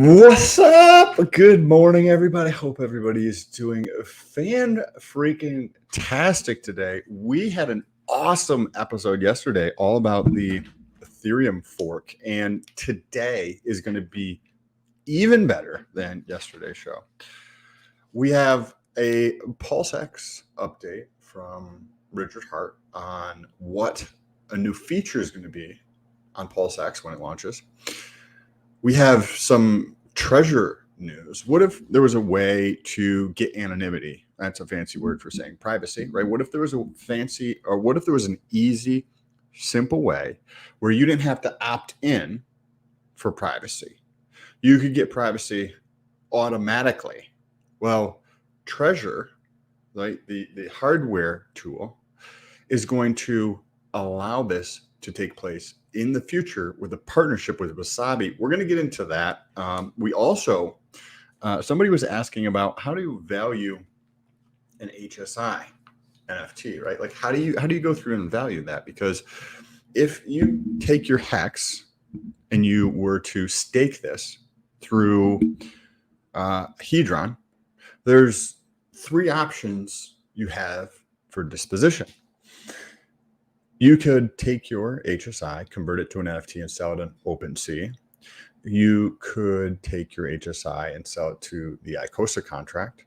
What's up? Good morning, everybody. Hope everybody is doing fan-freaking-tastic today. We had an awesome episode yesterday all about the Ethereum fork, and today is going to be even better than yesterday's show. We have a PulseX update from Richard Hart on what a new feature is going to be on PulseX when it launches. We have some treasure news. What if there was a way to get anonymity? That's a fancy word for saying privacy, right? What if there was what if there was an easy, simple way where you didn't have to opt in for privacy? You could get privacy automatically. Well, Treasure, right, the hardware tool, is going to allow this to take place in the future with a partnership with Wasabi. We're going to get into that. We also, somebody was asking about how do you value an HSI NFT, right? Like how do you go through and value that? Because if you take your hex and you were to stake this through Hedron, there's three options you have for disposition. You could take your HSI, convert it to an NFT and sell it on OpenSea. You could take your HSI and sell it to the ICOSA contract.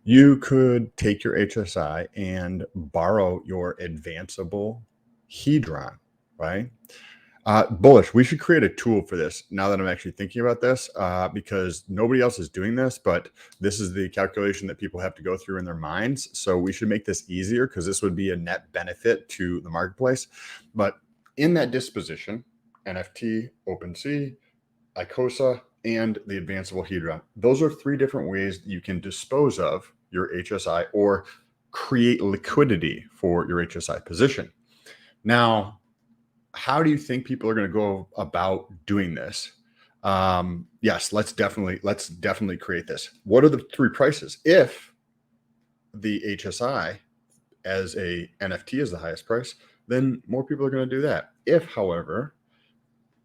You could take your HSI and borrow your advanceable Hedron, right? Bullish, we should create a tool for this now that I'm actually thinking about this because nobody else is doing this, but this is the calculation that people have to go through in their minds. So we should make this easier because this would be a net benefit to the marketplace. But in that disposition, NFT, OpenSea, ICOSA, and the advanceable Hedron, those are three different ways you can dispose of your HSI or create liquidity for your HSI position. Now, how do you think people are going to go about doing this? Yes, let's definitely create this. What are the three prices? If the HSI as a NFT is the highest price, then more people are going to do that. If, however,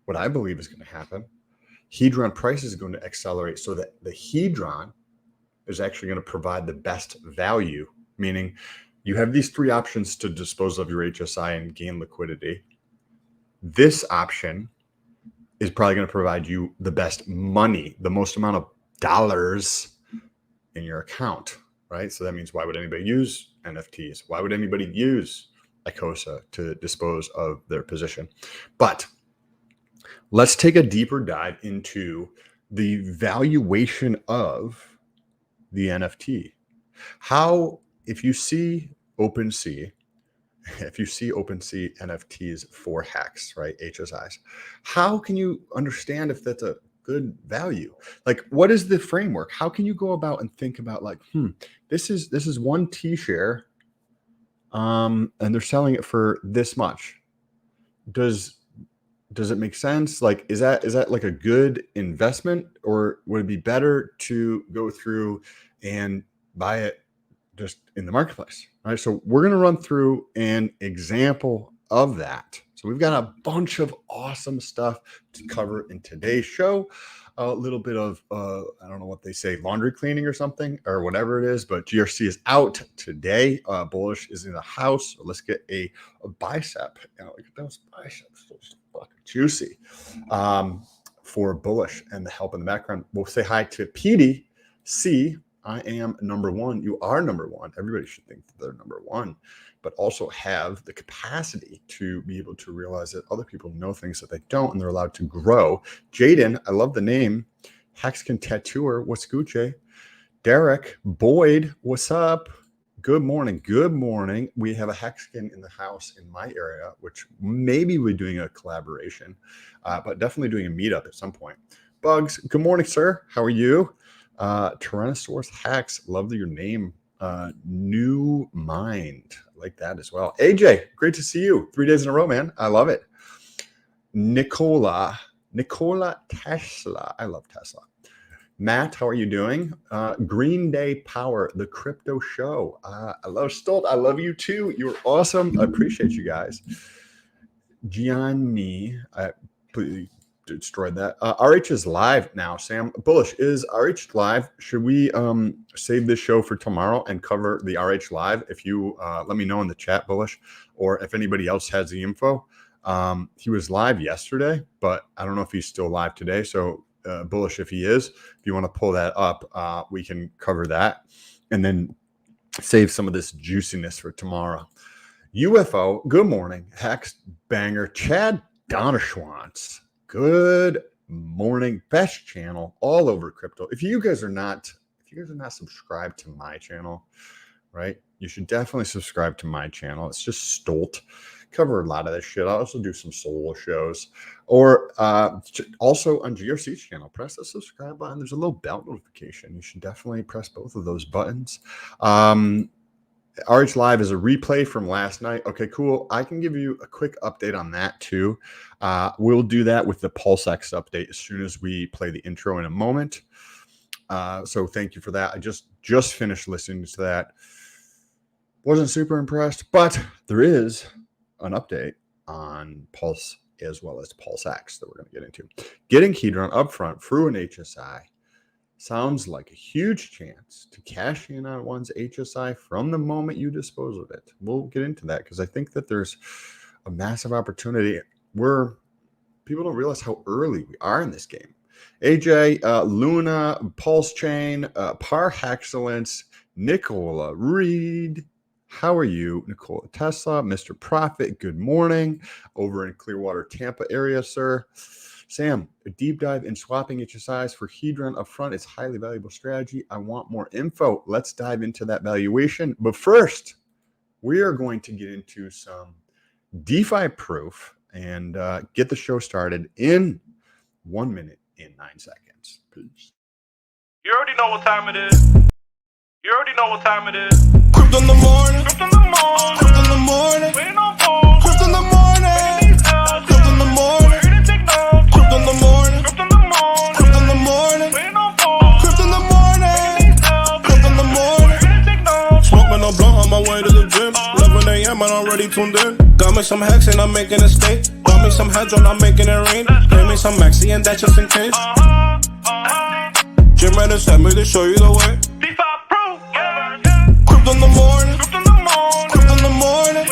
what I believe is going to happen, Hedron price is going to accelerate so that the Hedron is actually going to provide the best value, meaning you have these three options to dispose of your HSI and gain liquidity. This option is probably going to provide you the best money, the most amount of dollars in your account, right? So that means why would anybody use NFTs? Why would anybody use ICOSA to dispose of their position? But let's take a deeper dive into the valuation of the NFT. How, if you see OpenSea NFTs for hex, right, HSIs, how can you understand if that's a good value? Like, what is the framework? How can you go about and think about like, this is one T share, and they're selling it for this much. Does it make sense? Like, is that like a good investment, or would it be better to go through and buy it just in the marketplace? All right. So we're going to run through an example of that. So we've got a bunch of awesome stuff to cover in today's show. A little bit of, I don't know what they say, laundry cleaning or something or whatever it is, but GRC is out today. Bullish is in the house. So let's get a bicep. Look at those biceps. Those fucking juicy for Bullish and the help in the background. We'll say hi to Petey C. I am number one. You are number one. Everybody should think that they're number one, but also have the capacity to be able to realize that other people know things that they don't, and they're allowed to grow. Jaden, I love the name. Hexkin Tattooer, what's Gucci? Derek, Boyd, what's up? Good morning. Good morning. We have a Hexkin in the house in my area, which maybe we're doing a collaboration, but definitely doing a meetup at some point. Bugs, good morning, sir. How are you? Tyrannosaurus Hex, love your name. New Mind, I like that as well. AJ, great to see you. 3 days in a row, man. I love it. Nikola Tesla, I love Tesla. Matt, how are you doing? Green Day Power, the crypto show. I love Stolt. I love you too. You're awesome. I appreciate you guys. Gianni, please destroyed that. RH is live now. Sam Bullish, is RH live? Should we save this show for tomorrow and cover the RH live? If you let me know in the chat, Bullish, or if anybody else has the info. He was live yesterday, but I don't know if he's still live today. So Bullish, if he is, if you want to pull that up, we can cover that and then save some of this juiciness for tomorrow. UFO, good morning. Hex Banger, Chad Donnerschwantz, good morning. Best channel all over crypto. If you guys are not subscribed to my channel, right, you should definitely subscribe to my channel. It's just Stolt. Cover a lot of this shit. I also do some solo shows, or also on GRC's channel. Press the subscribe button. There's a little bell notification. You should definitely press both of those buttons. RH Live is a replay from last night. Okay, cool. I can give you a quick update on that too. We'll do that with the PulseX update as soon as we play the intro in a moment. So thank you for that. I just finished listening to that. Wasn't super impressed, but there is an update on Pulse as well as PulseX that we're going to get into. Getting Hedron up front through an HSI sounds like a huge chance to cash in on one's HSI from the moment you dispose of it. We'll get into that because I think that there's a massive opportunity where people don't realize how early we are in this game. AJ, Luna, Pulse Chain, Par Excellence, Nicola Reed. How are you, Nicola Tesla, Mr. Profit? Good morning over in Clearwater, Tampa area, sir. Sam, a deep dive in swapping HSIs for Hedron up front is highly valuable strategy. I want more info. Let's dive into that valuation. But first, we are going to get into some DeFi proof and get the show started in 1 minute and 9 seconds. Peace. You already know what time it is. You already know what time it is. Crypto in the morning. Crypto in the morning. Crypto in the morning. Waiting on phone. Crypto in the morning. Crypto in the morning. Crypto in the morning. Crypto in the morning. Crypto in the morning. Waiting on phone. Crypto in the morning. Crypto in the morning. Smoking a blunt on my way to the gym. 11 a.m. and I'm already tuned in. Got me some hacks and I'm making a stake. Got me some heads on, I'm making it rain. Pay me some maxi and that's just in case. Jim Reddit sent me to show you the way. Crypto in the morning. Crypto in the morning. Crypto in the morning.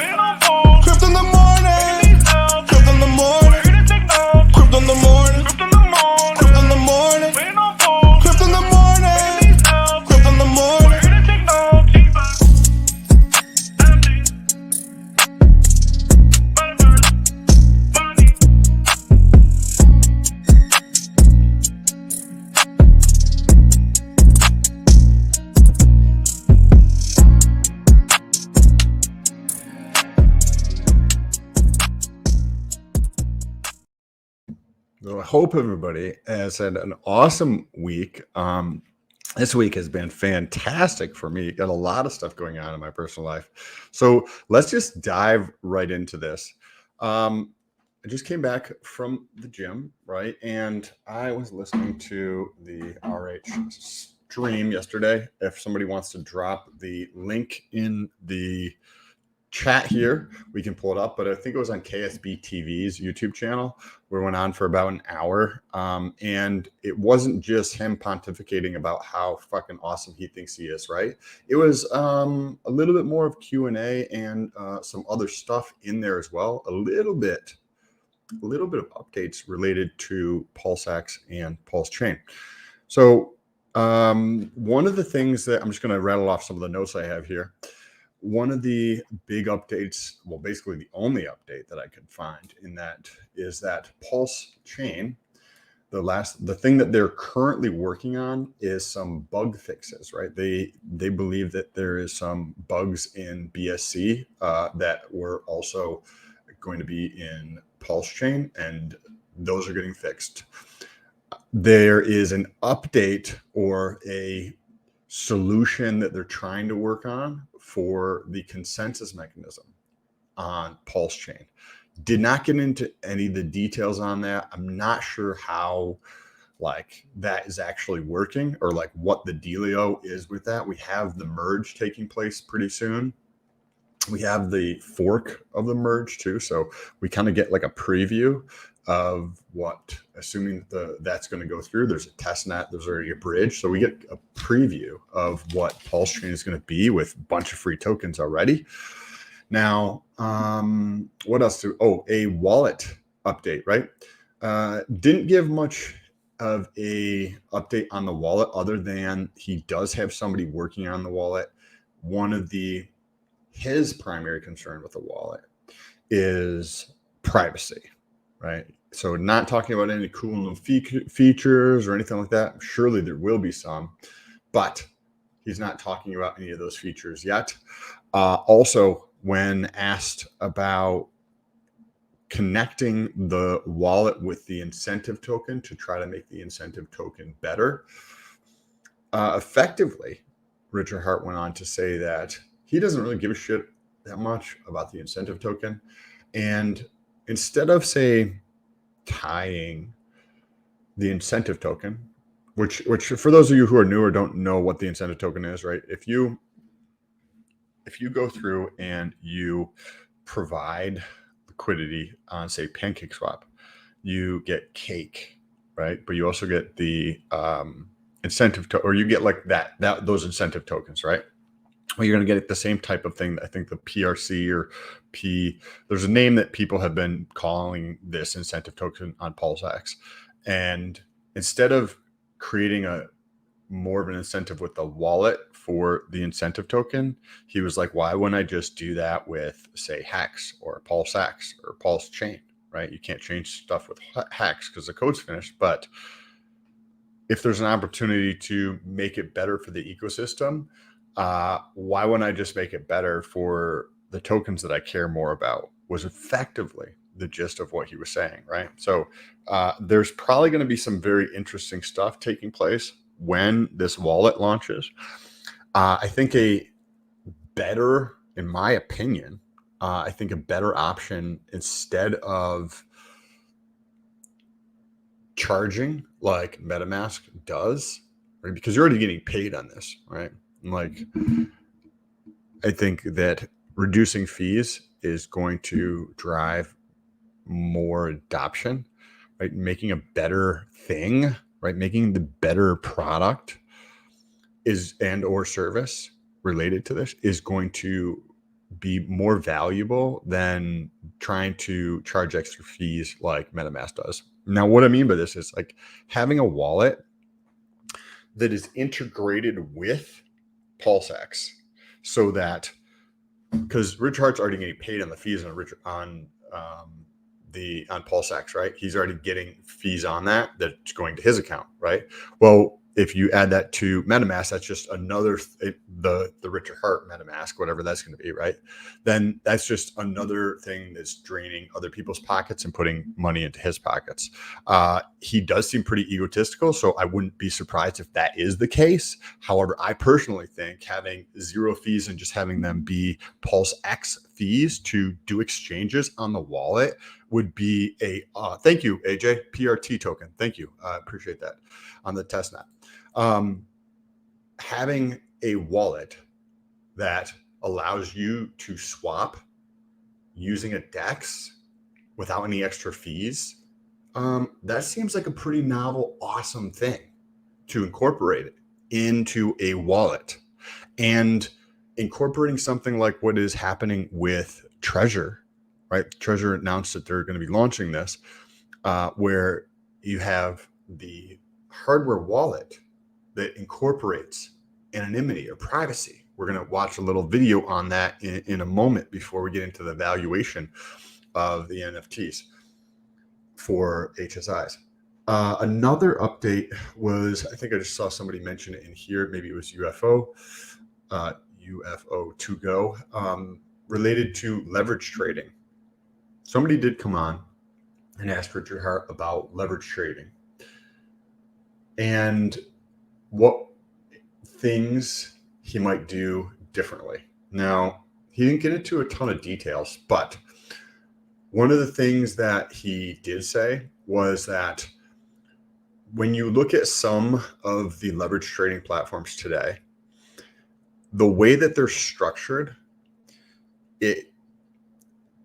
Crypto in the morning. Crypto in the morning. Crypto in the morning. Crypto in the morning. Crypto in the morning. Crypto in the morning. Crypto in the morning. So I hope everybody has had an awesome week. This week has been fantastic for me. Got a lot of stuff going on in my personal life. So let's just dive right into this. I just came back from the gym, right? And I was listening to the RH stream yesterday. If somebody wants to drop the link in the chat here, we can pull it up, but I think it was on KSB TV's YouTube channel where it went on for about an hour. And it wasn't just him pontificating about how fucking awesome he thinks he is, right? It was a little bit more of Q&A and some other stuff in there as well. A little bit of updates related to PulseX and Pulse Chain. So one of the things that I'm just going to rattle off some of the notes I have here. One of the big updates, well, basically the only update that I could find in that is that Pulse Chain, the thing that they're currently working on is some bug fixes, right? They believe that there is some bugs in BSC that were also going to be in Pulse Chain, and those are getting fixed. There is an update or a solution that they're trying to work on for the consensus mechanism on Pulse Chain. Did not get into any of the details on that. I'm not sure how that is actually working or what the dealio is with that. We have the merge taking place pretty soon. We have the fork of the merge too. So we kind of get a preview of what, assuming that's going to go through, there's a test net, there's already a bridge. So we get a preview of what Pulse Chain is going to be with a bunch of free tokens already. Now, what else? A wallet update, right? Didn't give much of a update on the wallet other than he does have somebody working on the wallet. One of his primary concern with the wallet is privacy, right? So not talking about any cool new features or anything like that. Surely there will be some, but he's not talking about any of those features yet. Also, when asked about connecting the wallet with the incentive token to try to make the incentive token better, effectively, Richard Hart went on to say that he doesn't really give a shit that much about the incentive token. And instead of, say, tying the incentive token, which for those of you who are new or don't know what the incentive token is, right? If you go through and you provide liquidity on, say, PancakeSwap, you get cake, right? But you also get the incentive or you get like those incentive tokens, right? Well, you're going to get the same type of thing. I think the PRC or there's a name that people have been calling this incentive token on PulseX. And instead of creating more of an incentive with the wallet for the incentive token, he was like, why wouldn't I just do that with, say, Hex or PulseX or Pulse Chain, right? You can't change stuff with Hex because the code's finished. But if there's an opportunity to make it better for the ecosystem, why wouldn't I just make it better for the tokens that I care more about? Was effectively the gist of what he was saying, right? So there's probably going to be some very interesting stuff taking place when this wallet launches. I think in my opinion, I think a better option, instead of charging like MetaMask does, right? Because you're already getting paid on this, right? Like, I think that reducing fees is going to drive more adoption, right? Making a better thing, right? Making the better product or service related to this is going to be more valuable than trying to charge extra fees like MetaMask does. Now, what I mean by this is like having a wallet that is integrated with PulseX, so that, because Rich Hart's already getting paid on the fees on PulseX, right? He's already getting fees on that's going to his account, right? Well, if you add that to MetaMask, that's just another the Richard Hart MetaMask, whatever that's going to be, right? Then that's just another thing that's draining other people's pockets and putting money into his pockets. He does seem pretty egotistical, so I wouldn't be surprised if that is the case. However, I personally think having zero fees and just having them be PulseX fees to do exchanges on the wallet would be thank you, AJ, PRT token. Thank you. I appreciate that on the testnet. Having a wallet that allows you to swap using a DEX without any extra fees, that seems like a pretty novel, awesome thing to incorporate it into a wallet. And incorporating something like what is happening with Treasure, right? Treasure announced that they're going to be launching this, where you have the hardware wallet that incorporates anonymity or privacy. We're going to watch a little video on that in a moment before we get into the valuation of the NFTs for HSIs. Another update was, I think I just saw somebody mention it in here, maybe it was UFO to go, related to leverage trading. Somebody did come on and ask Richard Hart about leverage trading and what things he might do differently. Now, he didn't get into a ton of details, but one of the things that he did say was that when you look at some of the leverage trading platforms today, the way that they're structured,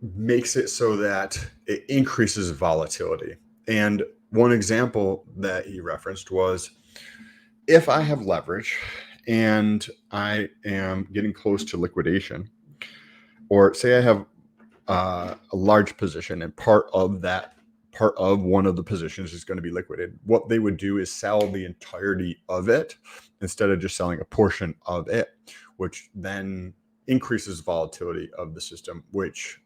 makes it so that it increases volatility. And one example that he referenced was, if I have leverage and I am getting close to liquidation, or say I have a large position and part of one of the positions is going to be liquidated, what they would do is sell the entirety of it instead of just selling a portion of it, which then increases volatility of the system, which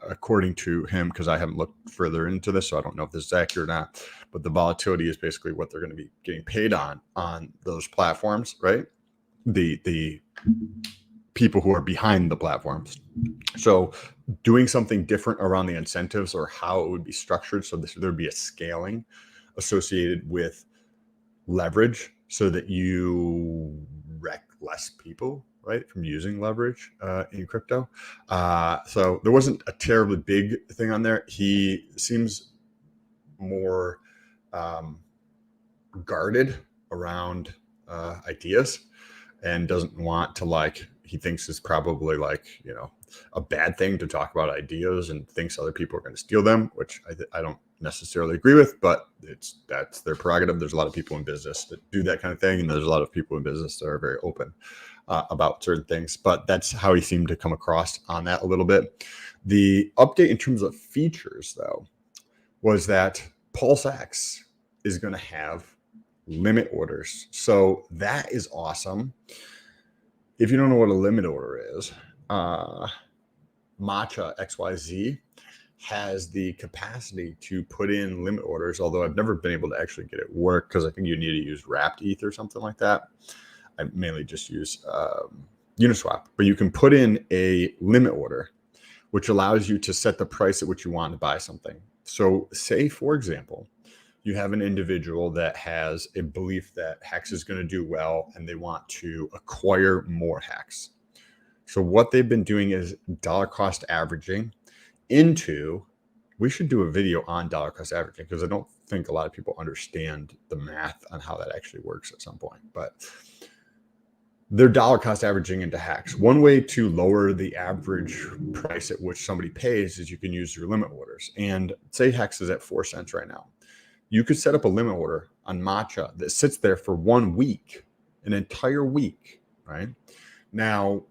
according to him, because I haven't looked further into this, so I don't know if this is accurate or not, but the volatility is basically what they're going to be getting paid on those platforms, right? The people who are behind the platforms. So doing something different around the incentives or how it would be structured, so there'd be a scaling associated with leverage so that you wreck less people, right, from using leverage in crypto. So there wasn't a terribly big thing on there. He seems more guarded around ideas and doesn't want to, like, he thinks it's probably like, a bad thing to talk about ideas and thinks other people are going to steal them, which I don't necessarily agree with, but that's their prerogative. There's a lot of people in business that do that kind of thing, and there's a lot of people in business that are very open about certain things, but that's how he seemed to come across on that a little bit. The update in terms of features, though, was that Pulse X is going to have limit orders. So that is awesome. If you don't know what a limit order is, Matcha XYZ has the capacity to put in limit orders, although I've never been able to actually get it work because I think you need to use wrapped ETH or something like that. I mainly just use Uniswap, but you can put in a limit order, which allows you to set the price at which you want to buy something. So say, for example, you have an individual that has a belief that Hex is going to do well and they want to acquire more Hex. So what they've been doing is dollar cost averaging into, we should do a video on dollar cost averaging because I don't think a lot of people understand the math on how that actually works at some point, but they're dollar cost averaging into Hex. One way to lower the average price at which somebody pays is you can use your limit orders. And say Hex is at 4 cents right now. You could set up a limit order on Matcha that sits there for 1 week, an entire week, right? Now,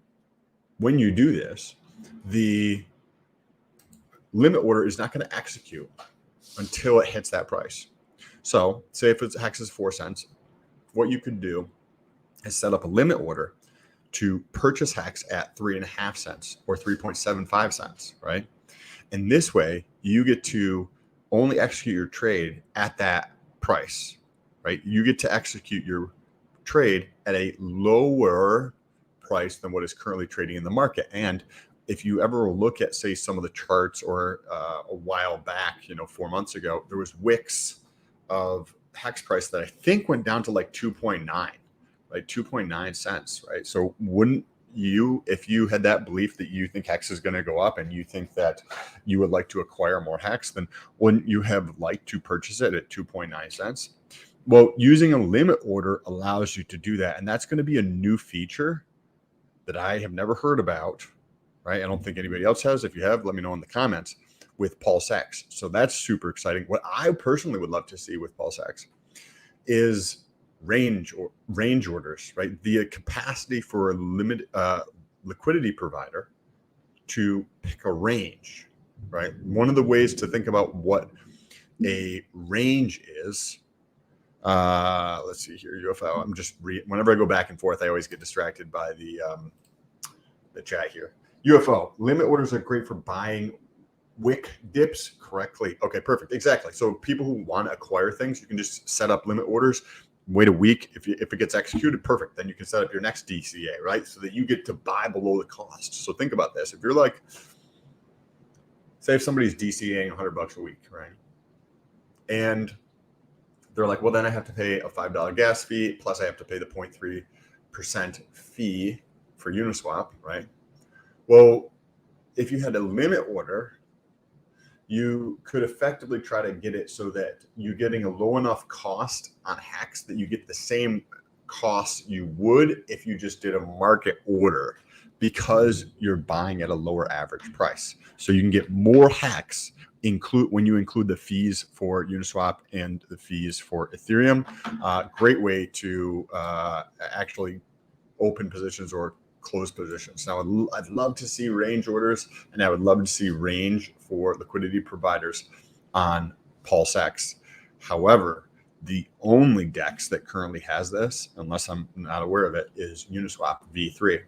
when you do this, the limit order is not going to execute until it hits that price. So say if it's Hex is 4 cents, what you could do is set up a limit order to purchase Hex at 3.5 cents or 3.75 cents, right? And this way you get to only execute your trade at that price, right? You get to execute your trade at a lower price than what is currently trading in the market. And if you ever look at, say, some of the charts or a while back, 4 months ago, there was wicks of Hex price that I think went down to like 2.9, like 2.9 cents, right? So wouldn't you, if you had that belief that you think Hex is going to go up and you think that you would like to acquire more Hex, then wouldn't you have liked to purchase it at 2.9 cents? Well, using a limit order allows you to do that. And that's going to be a new feature that I have never heard about, right? I don't think anybody else has. If you have, let me know in the comments, with Pulse X. So that's super exciting. What I personally would love to see with Pulse X is range orders, right? The capacity for a limited liquidity provider to pick a range, right? One of the ways to think about what a range is, let's see here, UFO. I'm just whenever I go back and forth, I always get distracted by the chat here. UFO limit orders are great for buying wick dips correctly. Okay, perfect, exactly. So people who want to acquire things, you can just set up limit orders. Wait a week. If it gets executed, perfect. Then you can set up your next DCA, right? So that you get to buy below the cost. So think about this. If you're like, say if somebody's DCAing $100 a week, right? And they're like, well, then I have to pay a $5 gas fee, plus I have to pay the 0.3% fee for Uniswap, right? Well, if you had a limit order, you could effectively try to get it so that you're getting a low enough cost on Hex that you get the same cost you would if you just did a market order. because you're buying at a lower average price. So you can get more hacks when you include the fees for Uniswap and the fees for Ethereum. Great way to actually open positions or close positions. Now, I'd love to see range orders, and I would love to see range for liquidity providers on PulseX. However, the only DEX that currently has this, unless I'm not aware of it, is Uniswap V3.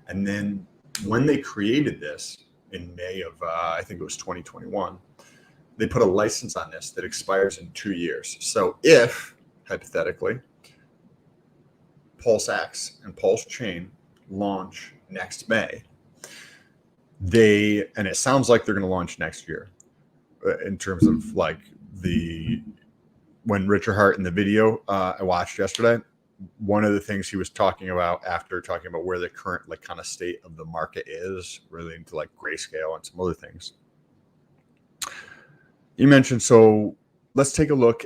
And then when they created this in May of, I think it was 2021, they put a license on this that expires in 2 years. So if, hypothetically, PulseX and Pulse Chain launch next May, and it sounds like they're going to launch next year in terms of like when Richard Hart in the video I watched yesterday, one of the things he was talking about after talking about where the current like kind of state of the market is relating to like Grayscale and some other things. You mentioned, so let's take a look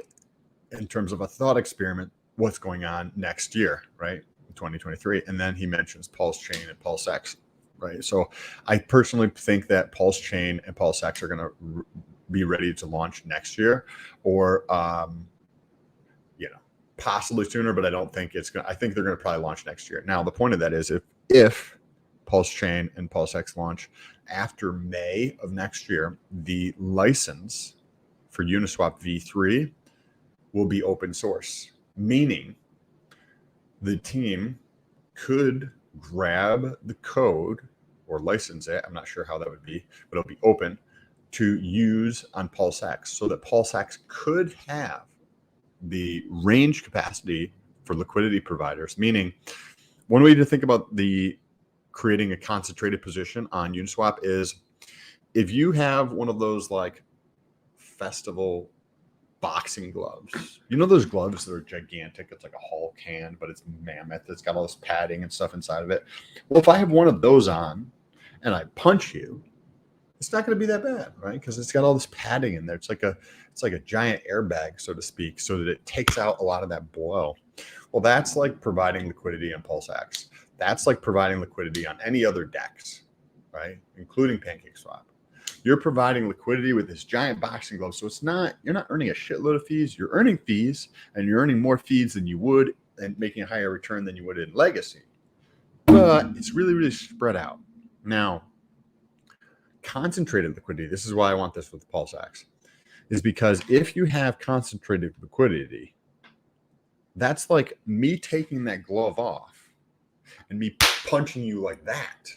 in terms of a thought experiment, what's going on next year, right? 2023. And then he mentions Pulse Chain and PulseX, right? So I personally think that Pulse Chain and PulseX are going to be ready to launch next year, or possibly sooner, but I don't think it's going to, I think they're going to probably launch next year. Now, the point of that is if Pulse Chain and PulseX launch after May of next year, the license for Uniswap V3 will be open source, meaning the team could grab the code or license it. I'm not sure how that would be, but it'll be open to use on PulseX, so that PulseX could have the range capacity for liquidity providers. Meaning, one way to think about creating a concentrated position on Uniswap is if you have one of those like festival boxing gloves, those gloves that are gigantic, it's like a Hulk hand, but it's mammoth, it's got all this padding and stuff inside of it. Well, if I have one of those on and I punch you, it's not going to be that bad, right? Because it's got all this padding in there. It's like a giant airbag, so to speak, so that it takes out a lot of that blow. Well, that's like providing liquidity on PulseX. That's like providing liquidity on any other DEX, right? Including PancakeSwap. You're providing liquidity with this giant boxing glove. So you're not earning a shitload of fees. You're earning fees, and you're earning more fees than you would and making a higher return than you would in Legacy. But it's really, really spread out. Now, concentrated liquidity, this is why I want this with PulseX, is because if you have concentrated liquidity, that's like me taking that glove off and me punching you like that.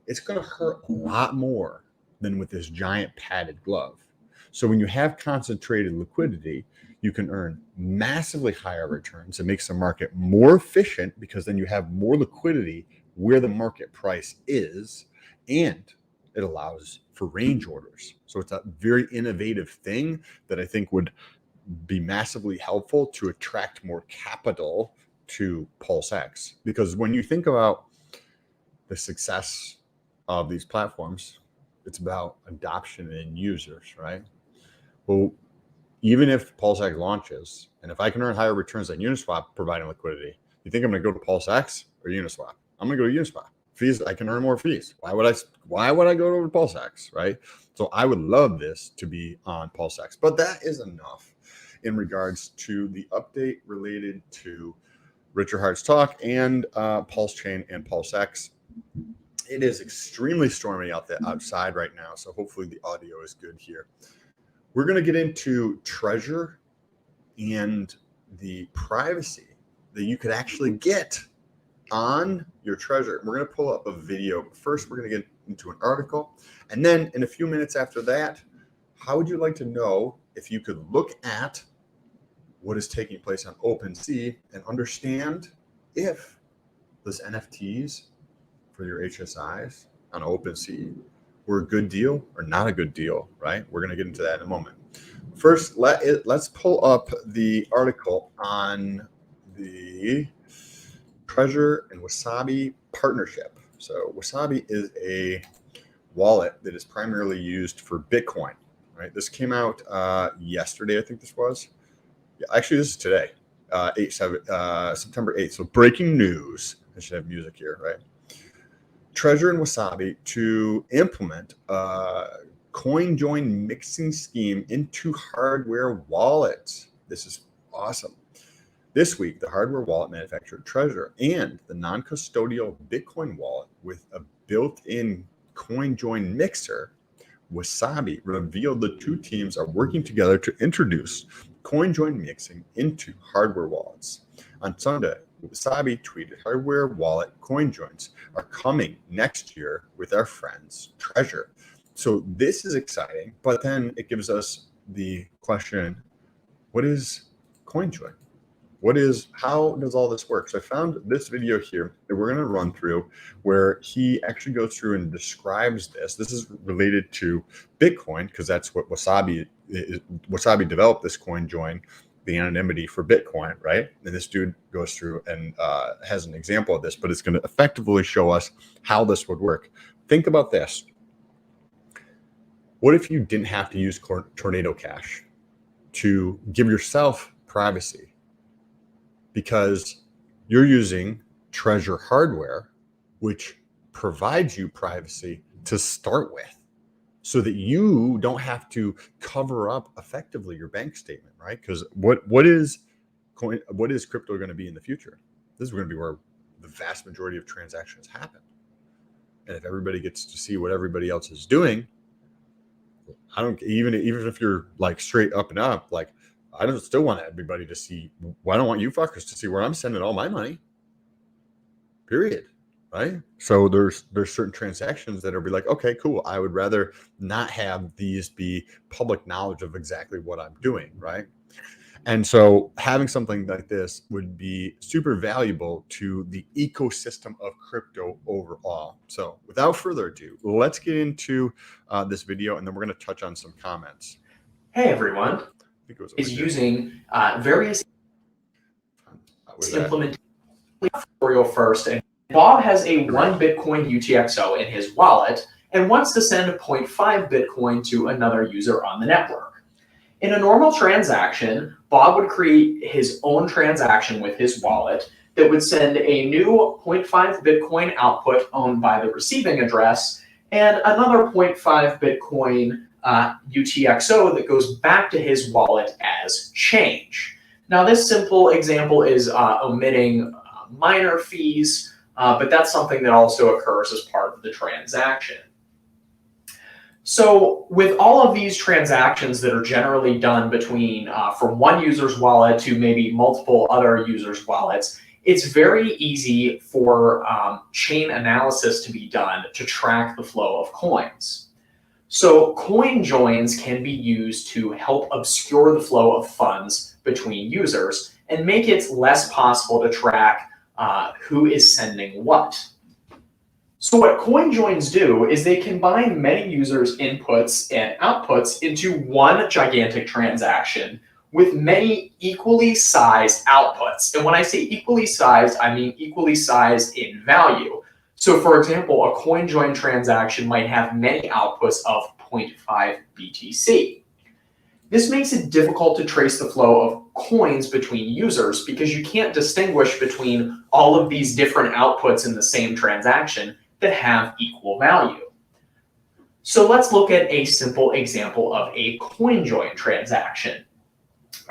It's going to hurt a lot more than with this giant padded glove. So when you have concentrated liquidity, you can earn massively higher returns. It makes the market more efficient because then you have more liquidity where the market price is, and it allows for range orders. So it's a very innovative thing that I think would be massively helpful to attract more capital to PulseX. Because when you think about the success of these platforms, it's about adoption and users, right? Well, even if PulseX launches, and if I can earn higher returns than Uniswap providing liquidity, you think I'm going to go to PulseX or Uniswap? I'm going to go to Uniswap. Fees, I can earn more fees. Why would I go over to PulseX, right? So I would love this to be on PulseX. But that is enough in regards to the update related to Richard Hart's talk and Pulse Chain and PulseX. It is extremely stormy outside right now, so hopefully the audio is good here. We're going to get into Treasure and the privacy that you could actually get on your Treasure. We're going to pull up a video. But first, we're going to get into an article. And then in a few minutes after that, how would you like to know if you could look at what is taking place on OpenSea and understand if those NFTs for your HSIs on OpenSea were a good deal or not a good deal, right? We're going to get into that in a moment. First, let's pull up the article on the Treasure and Wasabi partnership. So Wasabi is a wallet that is primarily used for Bitcoin, right? This came out yesterday, I think this was. Yeah, actually, this is today, September 8th. So breaking news. I should have music here, right? Treasure and Wasabi to implement a coin join mixing scheme into hardware wallets. This is awesome. This week, the hardware wallet manufacturer Treasure and the non-custodial Bitcoin wallet with a built-in coin join mixer, Wasabi, revealed the two teams are working together to introduce coin join mixing into hardware wallets. On Sunday, Wasabi tweeted, hardware wallet coin joins are coming next year with our friends Treasure. So this is exciting, but then it gives us the question, what is coin join? How does all this work? So I found this video here that we're going to run through where he actually goes through and describes this. This is related to Bitcoin because that's what Wasabi is. Wasabi developed this coin join, the anonymity for Bitcoin, right? And this dude goes through and has an example of this, but it's going to effectively show us how this would work. Think about this. What if you didn't have to use Tornado Cash to give yourself privacy? Because you're using Treasure hardware, which provides you privacy to start with, so that you don't have to cover up effectively your bank statement, right? Because what is crypto going to be in the future? This is going to be where the vast majority of transactions happen. And if everybody gets to see what everybody else is doing, I don't even if you're like straight up and up, like I don't still want everybody to see. Well, I don't want you fuckers to see where I'm sending all my money. Period. Right. So there's certain transactions that will be like, okay, cool. I would rather not have these be public knowledge of exactly what I'm doing. Right. And so having something like this would be super valuable to the ecosystem of crypto overall. So without further ado, let's get into this video, and then we're going to touch on some comments. Hey everyone, is using various implementation tutorial first. And Bob has a 1 Bitcoin UTXO in his wallet and wants to send 0.5 Bitcoin to another user on the network. In a normal transaction, Bob would create his own transaction with his wallet that would send a new 0.5 Bitcoin output owned by the receiving address and another 0.5 Bitcoin UTXO that goes back to his wallet as change. Now, this simple example is omitting minor fees, but that's something that also occurs as part of the transaction. So with all of these transactions that are generally done between from one user's wallet to maybe multiple other users' wallets, it's very easy for chain analysis to be done to track the flow of coins. So coin joins can be used to help obscure the flow of funds between users and make it less possible to track who is sending what. So what coin joins do is they combine many users' inputs and outputs into one gigantic transaction with many equally sized outputs. And when I say equally sized, I mean equally sized in value. So for example, a coin join transaction might have many outputs of 0.5 BTC. This makes it difficult to trace the flow of coins between users because you can't distinguish between all of these different outputs in the same transaction that have equal value. So let's look at a simple example of a coin join transaction.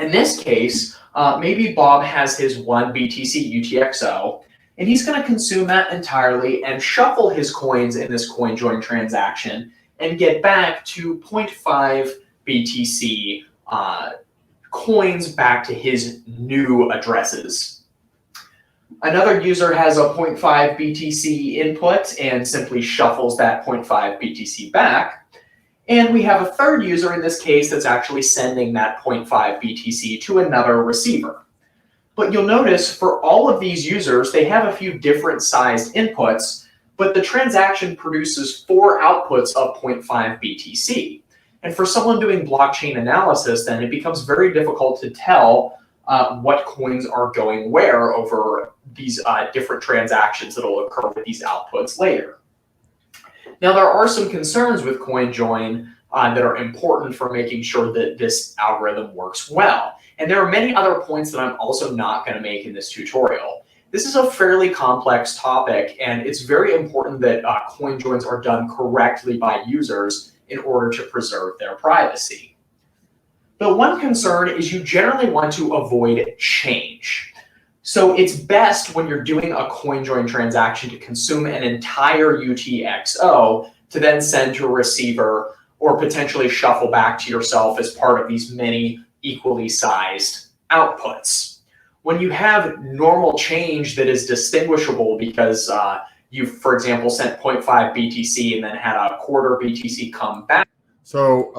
In this case, maybe Bob has his 1 BTC UTXO, and he's going to consume that entirely and shuffle his coins in this coin join transaction and get back to 0.5 BTC coins back to his new addresses. Another user has a 0.5 BTC input and simply shuffles that 0.5 BTC back. And we have a third user in this case that's actually sending that 0.5 BTC to another receiver. But you'll notice for all of these users, they have a few different sized inputs, but the transaction produces 4 outputs of 0.5 BTC. And for someone doing blockchain analysis, then it becomes very difficult to tell what coins are going where over these different transactions that will occur with these outputs later. Now, there are some concerns with coin join that are important for making sure that this algorithm works well. And there are many other points that I'm also not going to make in this tutorial. This is a fairly complex topic, and it's very important that coin joins are done correctly by users in order to preserve their privacy. The one concern is you generally want to avoid change. So it's best when you're doing a coin join transaction to consume an entire UTXO to then send to a receiver or potentially shuffle back to yourself as part of these many equally sized outputs. When you have normal change that is distinguishable because you, for example, sent 0.5 BTC and then had a quarter BTC come back. So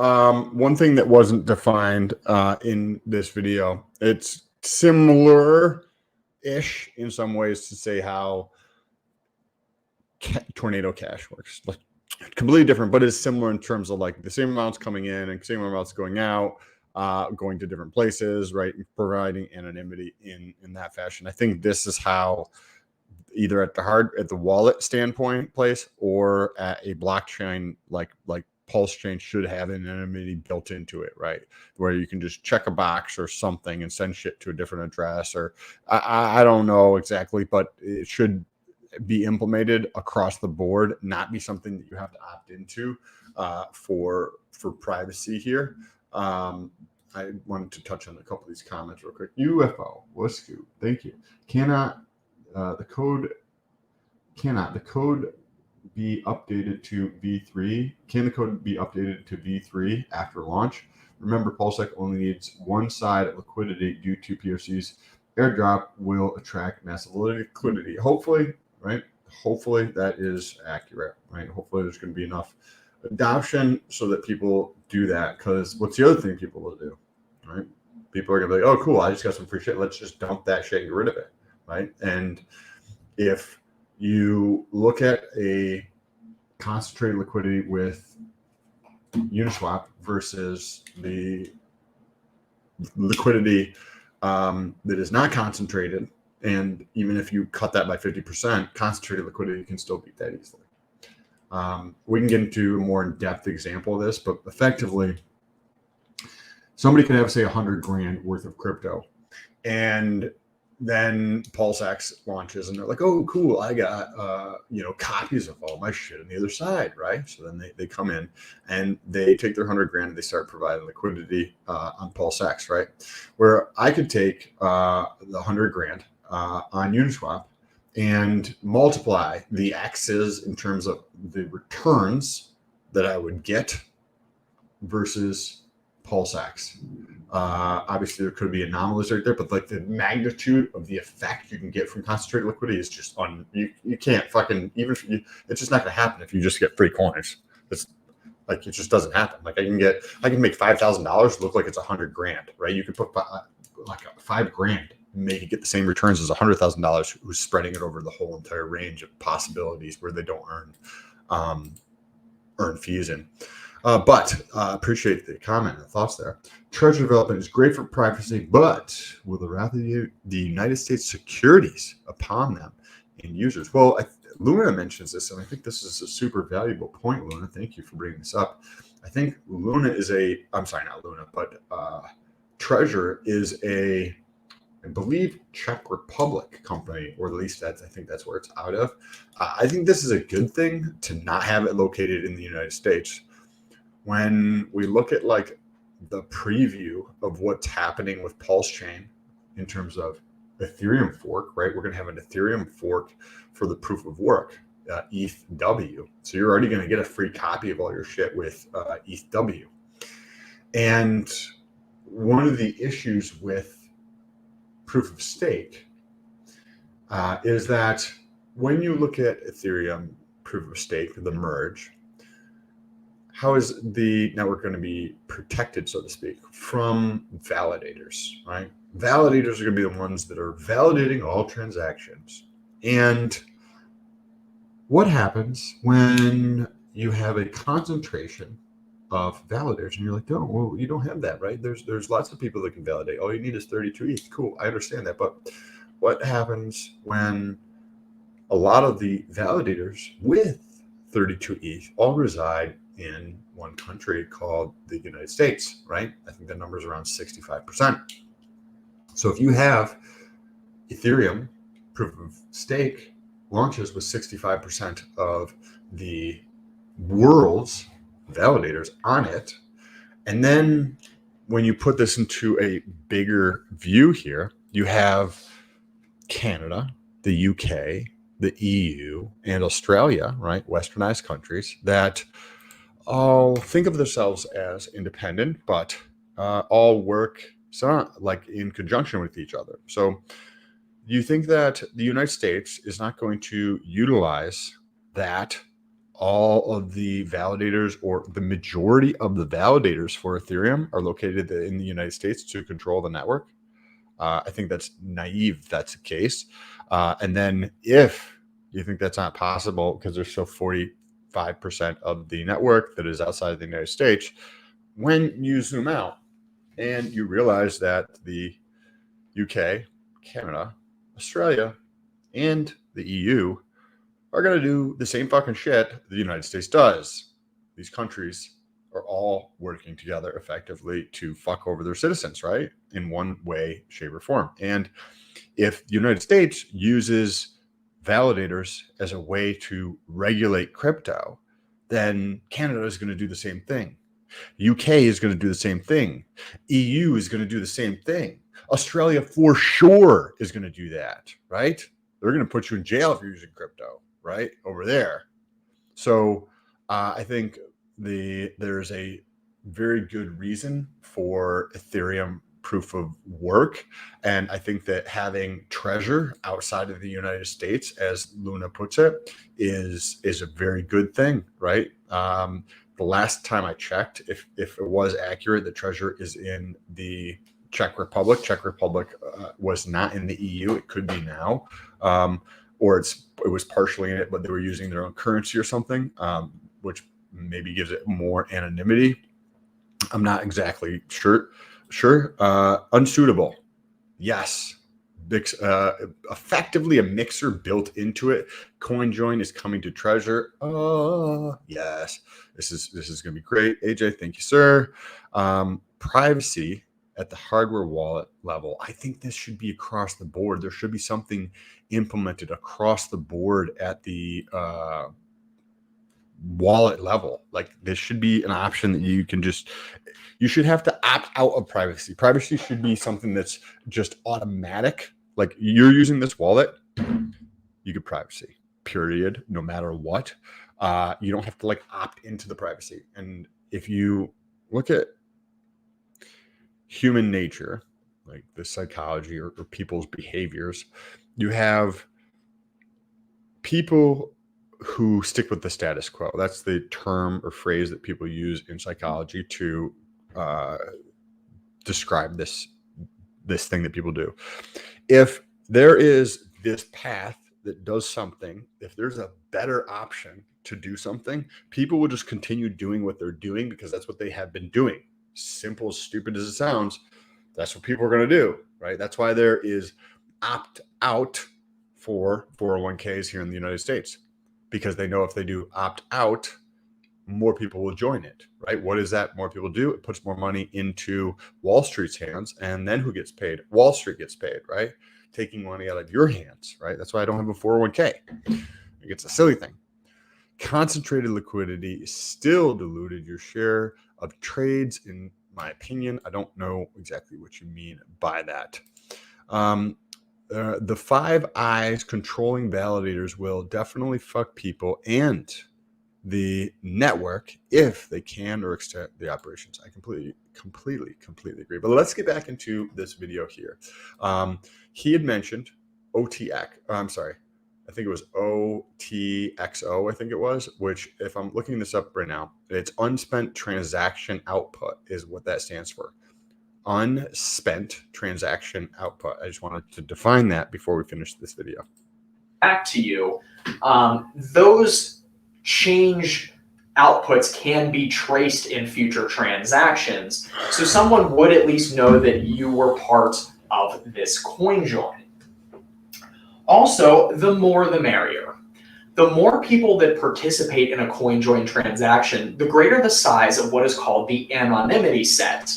one thing that wasn't defined in this video, it's similar-ish in some ways to say how Tornado Cash works. Like completely different, but it's similar in terms of like the same amounts coming in and same amounts going out, going to different places, right? And providing anonymity in that fashion. I think this is how either at the wallet standpoint place or at a blockchain like Pulse Chain should have anonymity built into it, right? Where you can just check a box or something and send shit to a different address, or I don't know exactly, but it should be implemented across the board, not be something that you have to opt into for privacy here. I wanted to touch on a couple of these comments real quick. UFO, what's scoop? Thank you. The code be updated to V3? Can the code be updated to V3 after launch? Remember, PulseSec only needs one side of liquidity due to POC's airdrop will attract massive liquidity. Hopefully, right? Hopefully that is accurate, right? Hopefully there's going to be enough adoption so that people do that. Because what's the other thing people will do, right? People are going to be like, oh, cool, I just got some free shit. Let's just dump that shit and get rid of it, right? And if you look at a concentrated liquidity with Uniswap versus the liquidity that is not concentrated, and even if you cut that by 50%, concentrated liquidity can still beat that easily. We can get into a more in-depth example of this, but effectively, somebody could have, say, 100 grand worth of crypto, and then PulseX launches and they're like, oh, cool, I got copies of all my shit on the other side, right? So then they come in and they take their 100 grand and they start providing liquidity on PulseX, right? Where I could take the 100 grand on Uniswap and multiply the X's in terms of the returns that I would get versus PulseX. Obviously there could be anomalies right there, but like the magnitude of the effect you can get from concentrated liquidity is just you can't fucking, even if you, it's just not going to happen if you just get free coins. It's like, it just doesn't happen. Like I can make $5,000 look like it's 100 grand, right? You could put like 5 grand and make it get the same returns as $100,000 who's spreading it over the whole entire range of possibilities where they don't earn fees in. But appreciate the comment and the thoughts there. Treasury development is great for privacy, but will the wrath of the United States securities upon them and users? Well, Luna mentions this, and I think this is a super valuable point, Luna. Thank you for bringing this up. I think Luna is not Luna, but Treasure is I believe, Czech Republic company, or at least I think that's where it's out of. I think this is a good thing to not have it located in the United States. When we look at like the preview of what's happening with Pulse Chain in terms of Ethereum fork, right? We're going to have an Ethereum fork for the proof of work, ETHW. So you're already going to get a free copy of all your shit with ETHW. And one of the issues with proof of stake is that when you look at Ethereum proof of stake, the merge, how is the network going to be protected, so to speak, from validators, right? Validators are going to be the ones that are validating all transactions. And what happens when you have a concentration of validators and you're like, oh, well, you don't have that, right? There's lots of people that can validate. All you need is 32 ETH. Cool, I understand that. But what happens when a lot of the validators with 32 ETH all reside in one country called the United States, right? I think the number is around 65%. So if you have Ethereum proof of stake launches with 65% of the world's validators on it. And then when you put this into a bigger view here, you have Canada, the UK, the EU, and Australia, right? Westernized countries that all think of themselves as independent, but all work like in conjunction with each other. So you think that the United States is not going to utilize that all of the validators, or the majority of the validators for Ethereum, are located in the United States to control the network? I think that's naive if that's the case. And then if you think that's not possible because there's still 45% of the network that is outside of the United States, when you zoom out and you realize that the UK, Canada, Australia, and the EU are going to do the same fucking shit the United States does. These countries are all working together effectively to fuck over their citizens, right? In one way, shape, or form. And if the United States uses validators as a way to regulate crypto, then Canada is going to do the same thing. UK is going to do the same thing. EU is going to do the same thing. Australia for sure is going to do that, right? They're going to put you in jail if you're using crypto, right? Over there. So I think there's a very good reason for Ethereum proof of work. And I think that having treasure outside of the United States, as Luna puts it, is a very good thing, right? The last time I checked, if it was accurate, the treasure is in the Czech Republic. Czech Republic was not in the EU. It could be now, or it was partially in it, but they were using their own currency or something, which maybe gives it more anonymity. I'm not exactly sure. Unsuitable. Yes. Effectively a mixer built into it. CoinJoin is coming to Treasure. Oh yes, this is going to be great. AJ, thank you, sir. Privacy at the hardware wallet level. I think this should be across the board. There should be something implemented across the board at the wallet level. Like this should be an option that you should have to opt out of privacy. Privacy should be something that's just automatic. Like you're using this wallet, you get privacy, period, no matter what. You don't have to like opt into the privacy. And if you look at human nature, like the psychology or people's behaviors, you have people who stick with the status quo. That's the term or phrase that people use in psychology to describe this thing that people do. If there is this path that does something, if there's a better option to do something, people will just continue doing what they're doing because that's what they have been doing. Simple, stupid as it sounds, that's what people are going to do, right? That's why there is opt out for 401ks here in the United States, because they know if they do opt out, more people will join it, right? What does that more people do? It puts more money into Wall Street's hands, and then who gets paid? Wall Street gets paid, right? Taking money out of your hands, right? That's why I don't have a 401k. It's a silly thing. Concentrated liquidity still diluted your share of trades, in my opinion. I don't know exactly what you mean by that. The 5 eyes controlling validators will definitely fuck people and the network if they can or extend the operations. I completely agree. But let's get back into this video here. He had mentioned OTX. I'm sorry. I think it was OTXO, I think it was, which if I'm looking this up right now, it's unspent transaction output is what that stands for. Unspent transaction output. I just wanted to define that before we finish this video. Back to you. Those change outputs can be traced in future transactions. So someone would at least know that you were part of this CoinJoin. Also, the more the merrier. The more people that participate in a CoinJoin transaction, the greater the size of what is called the anonymity set.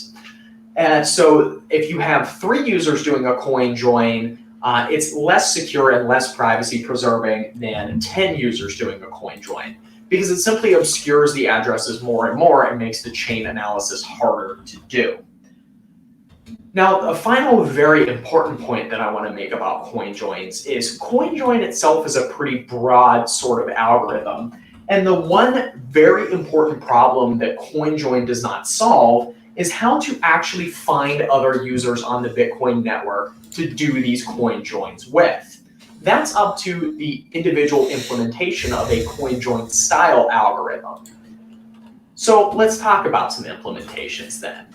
And so if you have 3 users doing a CoinJoin, It's less secure and less privacy preserving than 10 users doing a coin join because it simply obscures the addresses more and more and makes the chain analysis harder to do. Now, a final very important point that I want to make about coin joins is coin join itself is a pretty broad sort of algorithm. And the one very important problem that coin join does not solve is how to actually find other users on the Bitcoin network to do these coin joins with. That's up to the individual implementation of a coin join style algorithm. So let's talk about some implementations then.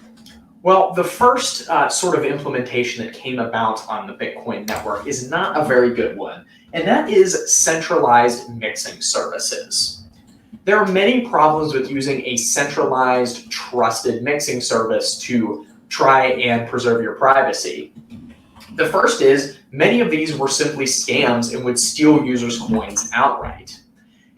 Well, the first sort of implementation that came about on the Bitcoin network is not a very good one, and that is centralized mixing services. There are many problems with using a centralized, trusted mixing service to try and preserve your privacy. The first is many of these were simply scams and would steal users' coins outright.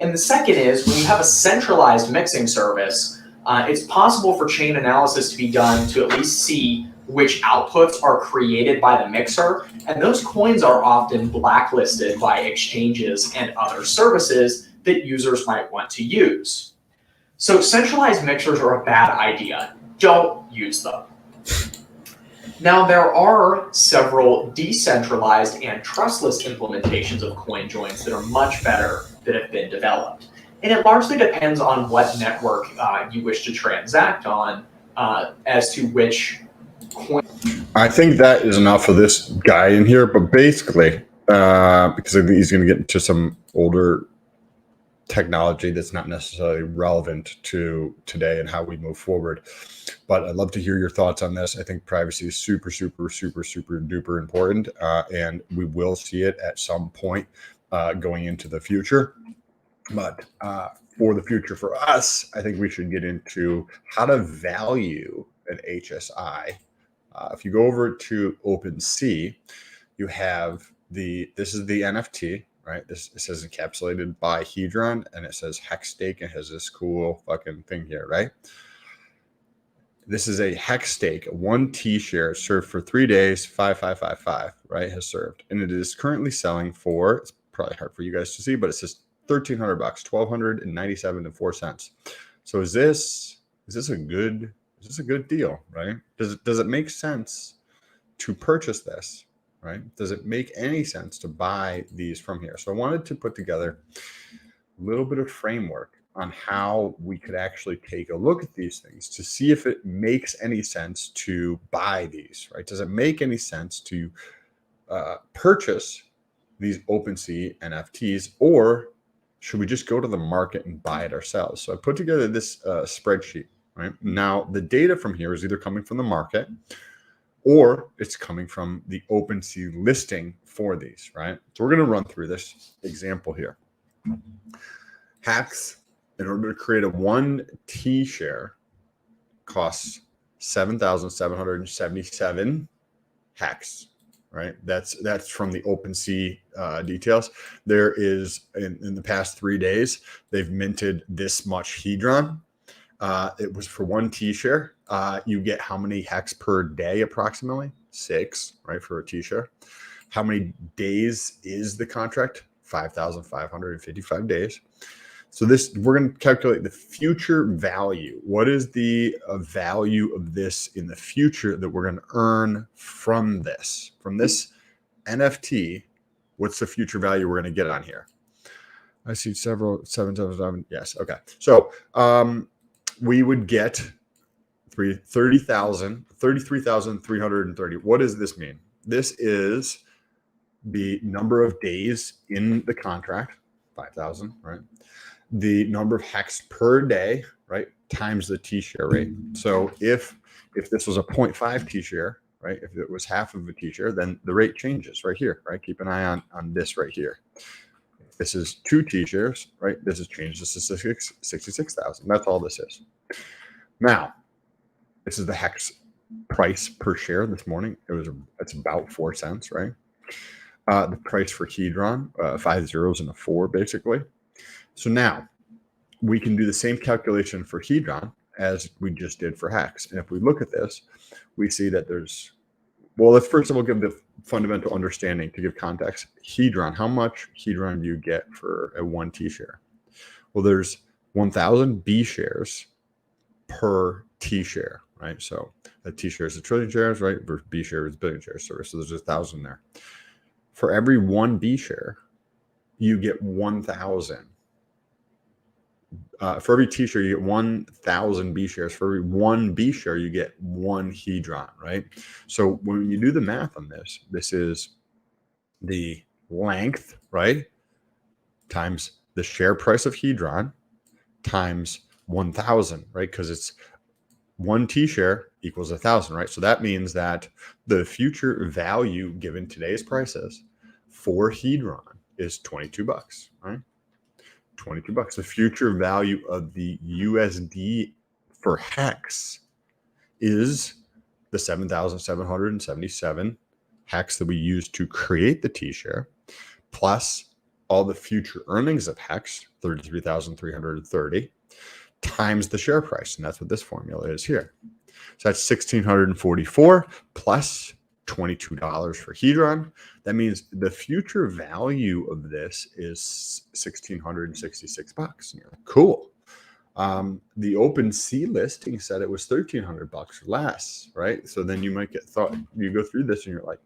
And the second is when you have a centralized mixing service, it's possible for chain analysis to be done to at least see which outputs are created by the mixer, and those coins are often blacklisted by exchanges and other services that users might want to use. So centralized mixers are a bad idea. Don't use them. Now, there are several decentralized and trustless implementations of coin joins that are much better that have been developed. And it largely depends on what network you wish to transact on as to which coin. I think that is enough for this guy in here, but basically, because I think he's going to get into some older technology that's not necessarily relevant to today and how we move forward. But I'd love to hear your thoughts on this. I think privacy is super, super, super, super duper important, and we will see it at some point going into the future. But for the future for us, I think we should get into how to value an HSI. If you go over to OpenSea, you have this is the NFT, right? It says encapsulated by Hedron, and it says hex stake. It has this cool fucking thing here, right? This is a hex stake, 1 T share served for 3 days, 5555, right? Has served, and it is currently selling for. It's probably hard for you guys to see, but it says $1,300, $1,297.04. So is this a good deal, right? Does it make sense to purchase this, right? Does it make any sense to buy these from here? So I wanted to put together a little bit of framework on how we could actually take a look at these things to see if it makes any sense to buy these, right? Does it make any sense to purchase these OpenSea NFTs, or should we just go to the market and buy it ourselves? So I put together this spreadsheet, right? Now, the data from here is either coming from the market or it's coming from the OpenSea listing for these, right? So we're going to run through this example here. Hacks, in order to create a 1 T share, costs 7,777 hacks. Right, that's from the OpenSea details. There is in the past 3 days they've minted this much Hedron. It was for 1 T share. You get how many hex per day? Approximately 6, right, for a T share. How many days is the contract? 5,555 days. So we're going to calculate the future value. What is the value of this in the future that we're going to earn from this NFT? What's the future value we're going to get on here? I see 777. Yes. Okay. So we would get 33,330. What does this mean? This is the number of days in the contract, 5,000, right? The number of hex per day, right, times the T share rate. So if this was a 0.5 T share, right, if it was half of a T share, then the rate changes right here, right? Keep an eye on this right here. If this is 2 T shares, right? This is changed to 66,000. That's all this is. Now, this is the hex price per share this morning. It's about 4 cents, right? The price for Hedron, 5 zeros and a 4, basically. So now we can do the same calculation for Hedron as we just did for hex. And if we look at this, we see that there's Well, let's first of all give the fundamental understanding to give context. Hedron, how much Hedron do you get for a 1 T share? Well, there's 1,000 B shares per T share, right? So a T share is a trillion shares, right? Versus B share is a billion shares. So there's 1,000 there. For every 1 B share, you get 1,000. For every T share, you get 1,000 B shares. For every 1 B share, you get 1 hedron, right? So when you do the math on this, this is the length, right, times the share price of hedron times 1,000, right? Because it's 1 T share equals 1,000, right? So that means that the future value given today's prices for hedron is $22, right? $22. The future value of the USD for hex is the 7,777 hex that we use to create the T share, plus all the future earnings of hex, 33,330, times the share price. And that's what this formula is here. So that's 1,644 plus $22 for hedron. That means the future value of this is $1,666. And you're like, cool. The OpenSea listing said it was $1,300 or less, right? So then you might get thought, you go through this and you're like,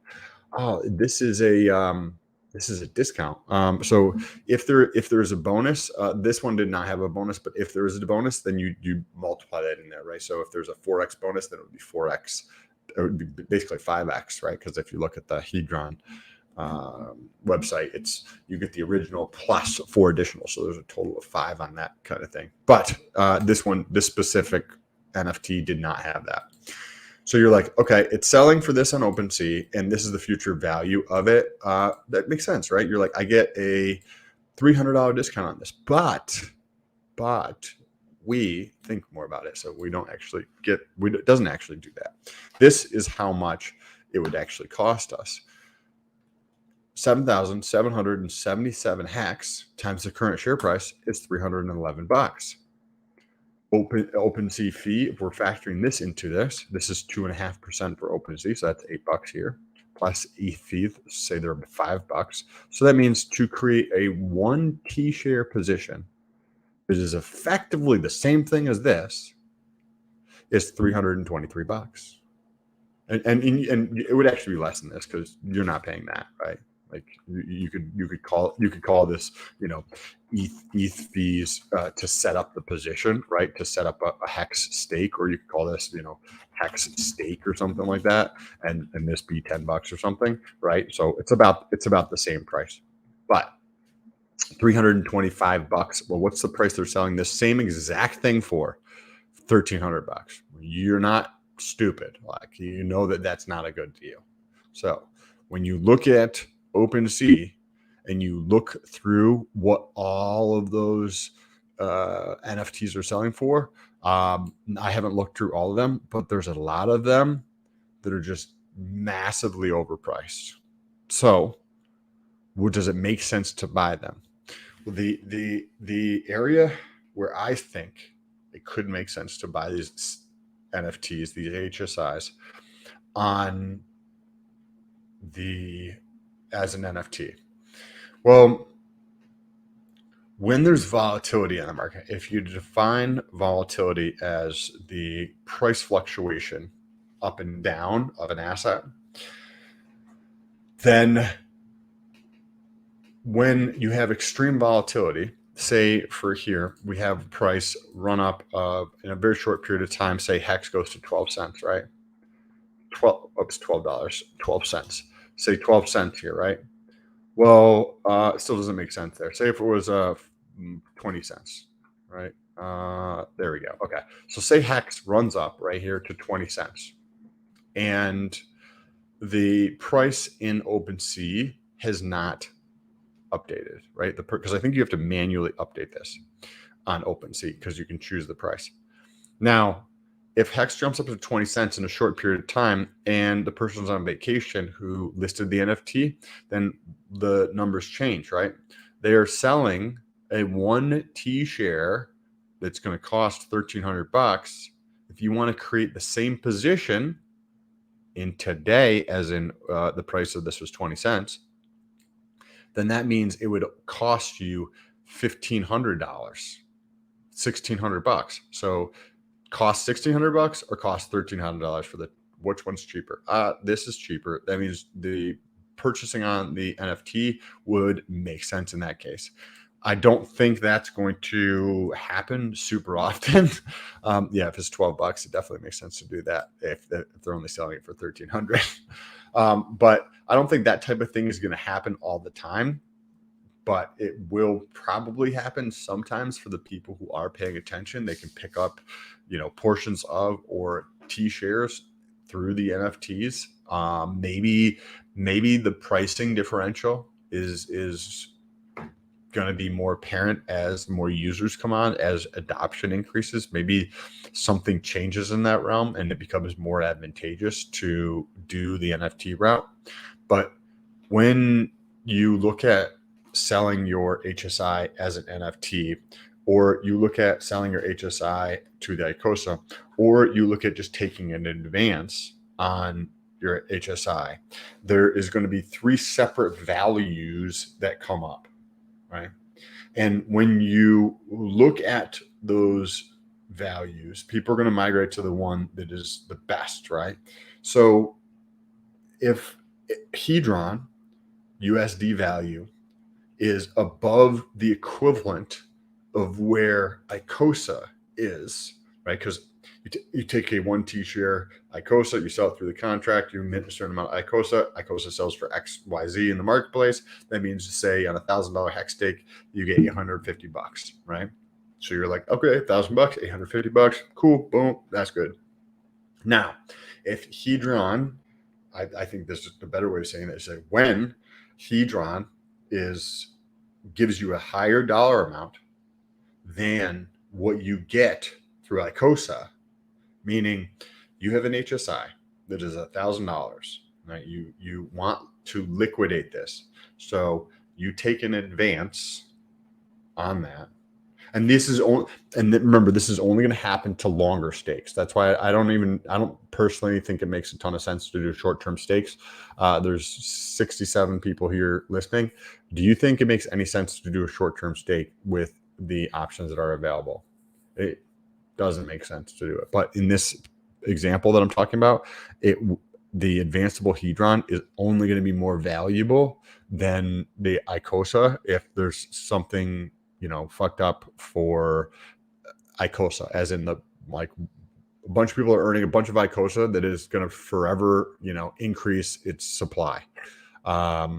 oh, this is a discount. So if there's a bonus, this one did not have a bonus, but if there is a bonus, then you multiply that in there, right? So if there's a 4x bonus, then it would be 4x. It would be basically 5x, right? Because if you look at the Hedron website, you get the original plus 4 additional, so there's a total of 5 on that kind of thing. But this specific NFT did not have that. So you're like, okay, it's selling for this on OpenSea, and this is the future value of it. That makes sense, right? You're like, I get a $300 discount on this, but we think more about it, so we don't actually it doesn't actually do that. This is how much it would actually cost us. 7,777 hex times the current share price is $311. OpenSea fee, if we're factoring this into this is 2.5% for OpenSea, so that's $8 here, plus ETH fee, say they're $5. So that means to create a 1 T share position, which is effectively the same thing as this, is $323. And it would actually be less than this because you're not paying that, right? Like you could call this, ETH fees to set up the position, right? To set up a hex stake, or you could call this, hex stake or something like that, and this be $10 or something, right? So it's about the same price, but $325. Well, what's the price they're selling this same exact thing for? $1,300. You're not stupid. Like, that's not a good deal. So when you look at OpenSea and you look through what all of those NFTs are selling for, I haven't looked through all of them, but there's a lot of them that are just massively overpriced. So does it make sense to buy them? Well, the area where I think it could make sense to buy these NFTs, these HSIs, as an NFT. Well, when there's volatility in the market, if you define volatility as the price fluctuation up and down of an asset, then when you have extreme volatility, say for here, we have price run up in a very short period of time, say hex goes to 12 cents, right? $12, 12 cents. Say 12 cents here, right? Well, it still doesn't make sense there. Say if it was 20 cents, right? There we go. Okay. So say hex runs up right here to 20 cents. And the price in OpenSea has not updated, right? Because I think you have to manually update this on OpenSea because you can choose the price. Now, if hex jumps up to 20 cents in a short period of time and the person's on vacation who listed the NFT, then the numbers change, right? They are selling a 1 T share that's going to cost $1,300. If you want to create the same position in today, as in the price of this was 20 cents, then that means it would cost you $1,500, $1,600. So cost $1,600 or cost $1,300 for the, which one's cheaper? This is cheaper. That means the purchasing on the NFT would make sense in that case. I don't think that's going to happen super often. Yeah, if it's $12, it definitely makes sense to do that if they're only selling it for $1,300. But I don't think that type of thing is going to happen all the time. But it will probably happen sometimes for the people who are paying attention. They can pick up, portions of or T shares through the NFTs. Maybe the pricing differential is going to be more apparent as more users come on, as adoption increases. Maybe something changes in that realm and it becomes more advantageous to do the NFT route. But when you look at selling your HSI as an NFT, or you look at selling your HSI to the ICOSA, or you look at just taking an advance on your HSI, there is going to be 3 separate values that come up, right? And when you look at those values, people are going to migrate to the one that is the best, right? So if Hedron USD value is above the equivalent of where ICOSA is, right? Because you take a 1T share ICOSA, you sell it through the contract, you mint a certain amount of ICOSA sells for XYZ in the marketplace. That means, say, on $1,000 hex stake, you get $850, right? So you're like, okay, $1,000, $850, cool, boom, that's good. Now, if Hedron, I think this is a better way of saying it, is when Hedron gives you a higher dollar amount than what you get through ICOSA, meaning you have an HSI that is $1,000, right? You want to liquidate this, so you take an advance on that, and this is only, and remember, this is only going to happen to longer stakes. That's why I don't personally think it makes a ton of sense to do short-term stakes. There's 67 people here listening. Do you think it makes any sense to do a short-term stake with the options that are available? It doesn't make sense to do it. But in this example that I'm talking about, the advanceable Hedron is only going to be more valuable than the ICOSA if there's something fucked up for ICOSA, as in a bunch of people are earning a bunch of ICOSA that is going to forever, increase its supply. Right?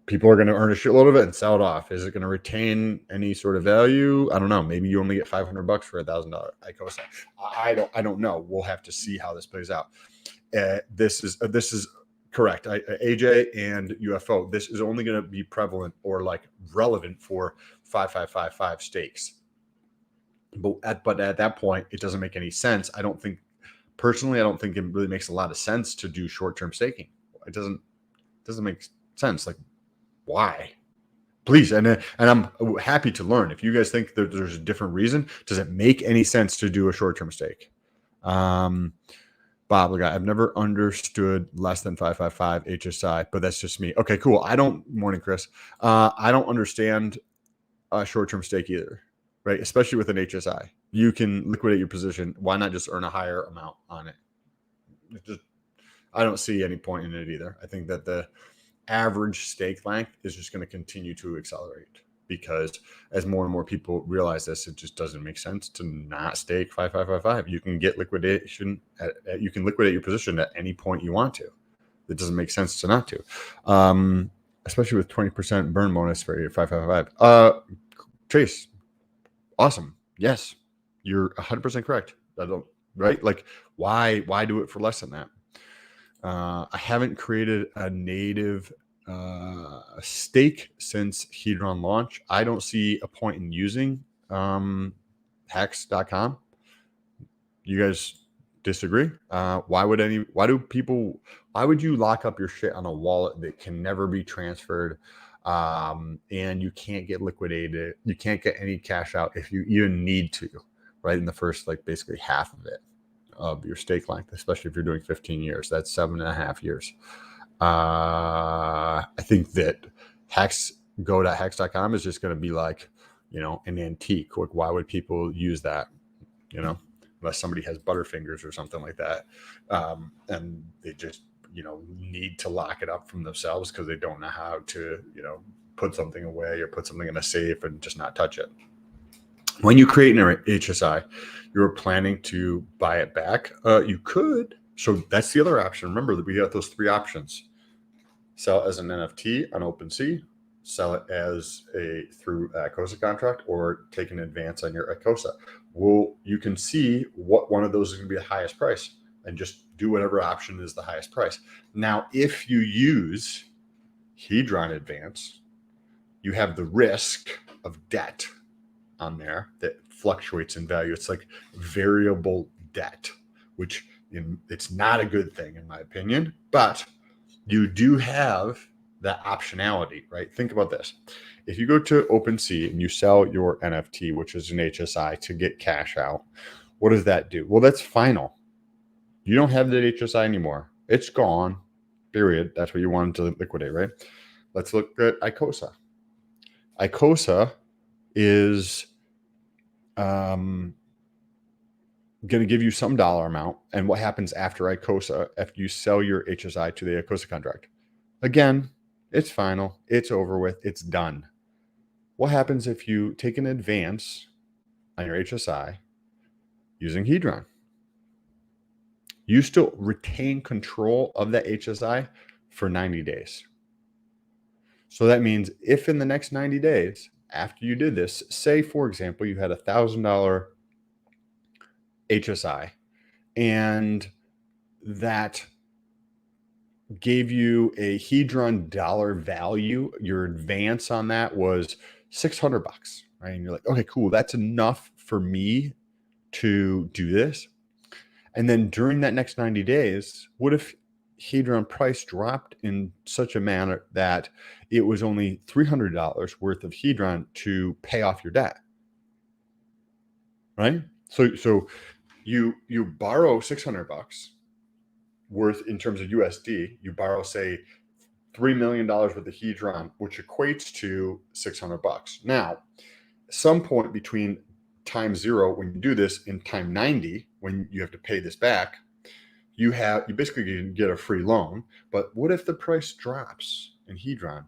People are going to earn a shitload of it and sell it off. Is it going to retain any sort of value? I don't know. Maybe you only get $500 for $1,000 ICOSA. I don't know. We'll have to see how this plays out. This is correct. AJ and UFO, this is only going to be prevalent or relevant for 5555 stakes. But at that point, it doesn't make any sense. I don't think it really makes a lot of sense to do short-term staking. It doesn't make sense. Why? Please, and I'm happy to learn. If you guys think that there's a different reason, does it make any sense to do a short-term stake? Bob, I've never understood less than 555 HSI, but that's just me. Okay, cool. Morning, Chris. I don't understand a short-term stake either, right? Especially with an HSI. You can liquidate your position. Why not just earn a higher amount on it? I don't see any point in it either. I think that the average stake length is just going to continue to accelerate, because as more and more people realize this, it just doesn't make sense to not stake 5555. You can get liquidation. You can liquidate your position at any point you want to. It doesn't make sense to not to, especially with 20% burn bonus for your 5555. Chase, awesome. Yes, you're 100% correct. Right? Why do it for less than that? I haven't created a native stake since Hedron launch. I don't see a point in using hex.com. You guys disagree? Why would you lock up your shit on a wallet that can never be transferred, and you can't get liquidated? You can't get any cash out if you even need to, right? In the first, basically half of it. of your stake length, especially if you're doing 15 years. That's 7.5 years. I think that go.hex.com is just going to be like, an antique. Like, why would people use that? Unless somebody has butterfingers or something like that. And they just, need to lock it up from themselves because they don't know how to, put something away or put something in a safe and just not touch it. When you create an HSI, you're planning to buy it back. You could. So that's the other option. Remember that we got those 3 options. Sell as an NFT on OpenSea, sell it as through ICOSA contract, or take an advance on your ICOSA. Well, you can see what one of those is going to be the highest price and just do whatever option is the highest price. Now, if you use Hedron Advance, you have the risk of debt on there that fluctuates in value. It's like variable debt, which it's not a good thing in my opinion, but you do have that optionality, right? Think about this. If you go to OpenSea and you sell your NFT, which is an HSI, to get cash out, what does that do? Well, that's final. You don't have that HSI anymore. It's gone, period. That's what you wanted to liquidate, right? Let's look at ICOSA. ICOSA is going to give you some dollar amount. And what happens after ICOSA, after you sell your HSI to the ICOSA contract? Again, it's final. It's over with. It's done. What happens if you take an advance on your HSI using Hedron? You still retain control of that HSI for 90 days. So that means if in the next 90 days, after you did this, say, for example, you had $1,000 HSI and that gave you a Hedron dollar value, your advance on that was $600, right? And you're like, okay, cool. That's enough for me to do this. And then during that next 90 days, what if Hedron price dropped in such a manner that it was only $300 worth of Hedron to pay off your debt, right? So you borrow $600 worth in terms of USD. You borrow, say, $3 million worth of Hedron, which equates to $600. Now, some point between time 0 when you do this and time 90 when you have to pay this back, you basically can get a free loan. But what if the price drops in Hedron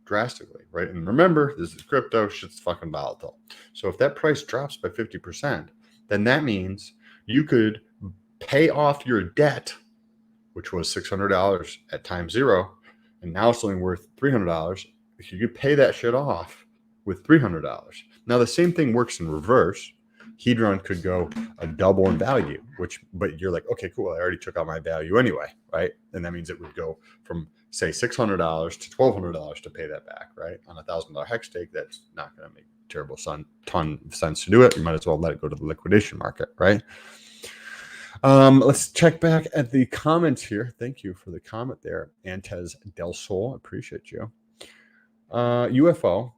drastically, right? And remember, this is crypto, shit's fucking volatile. So if that price drops by 50%, then that means you could pay off your debt, which was $600 at time 0, and now it's only worth $300. If you could pay that shit off with $300. Now the same thing works in reverse. Hedron could go a double in value, but you're like, okay, cool. I already took out my value anyway, right? And that means it would go from, say, $600 to $1,200 to pay that back, right? On a $1,000 hex stake, that's not going to make terrible ton of sense to do it. You might as well let it go to the liquidation market, right? Let's check back at the comments here. Thank you for the comment there, Antes Del Sol. Appreciate you. UFO.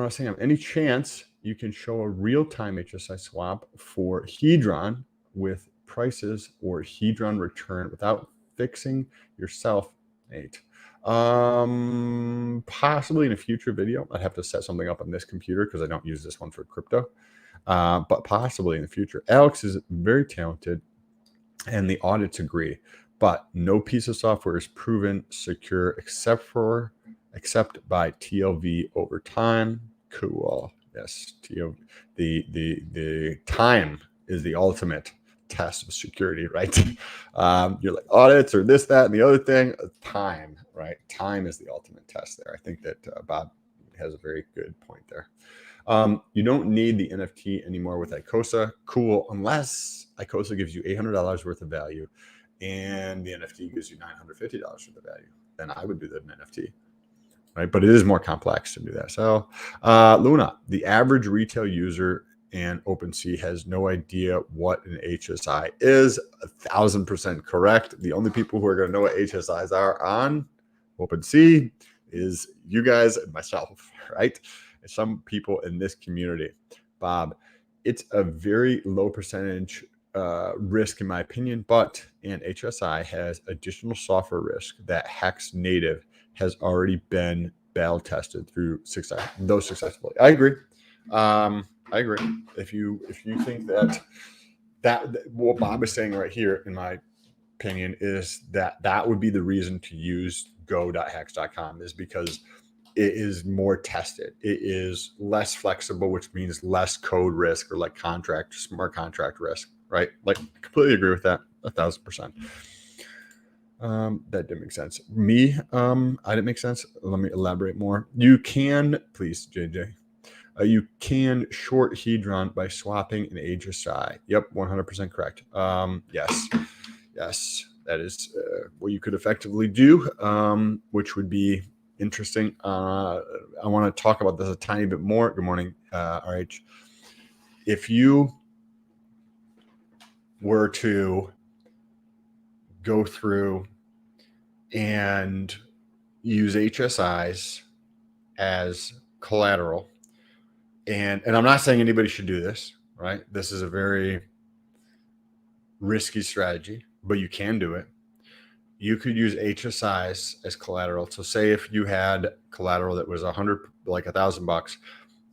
Sam, any chance you can show a real-time HSI swap for Hedron with prices or Hedron return without fixing yourself, Nate? Possibly in a future video. I'd have to set something up on this computer because I don't use this one for crypto. But possibly in the future. Alex is very talented and the audits agree, but no piece of software is proven secure except by TLV over time. Cool. Yes, the time is the ultimate test of security, right? You're like audits or this, that, and the other thing. Time, right? Time is the ultimate test there. I think that Bob has a very good point there. You don't need the NFT anymore with ICOSA. Cool, unless ICOSA gives you $800 worth of value and the NFT gives you $950 worth of value. Then I would do that in NFT. Right, but it is more complex to do that. So, Luna, the average retail user and OpenSea has no idea what an HSI is. 1,000% correct. The only people who are going to know what HSIs are on OpenSea is you guys and myself, right? Some people in this community. Bob, it's a very low percentage risk in my opinion, but an HSI has additional software risk that Hex native has already been battle tested through those successfully. I agree. I agree. If you think that what Bob is saying right here, in my opinion, is that would be the reason to use go.hex.com, is because it is more tested. It is less flexible, which means less code risk or like smart contract risk, right? Like, I completely agree with that 1,000%. That didn't make sense. I didn't make sense. Let me elaborate more. You can, please, JJ. You can short Hedron by swapping an HSI. Yep, 100% correct. Yes, that is what you could effectively do, which would be interesting. I want to talk about this a tiny bit more. Good morning, RH. If you were to go through and use HSIs as collateral, and I'm not saying anybody should do this, right? This is a very risky strategy, but you can do it. You could use HSIs as collateral. So say if you had collateral that was $1,000,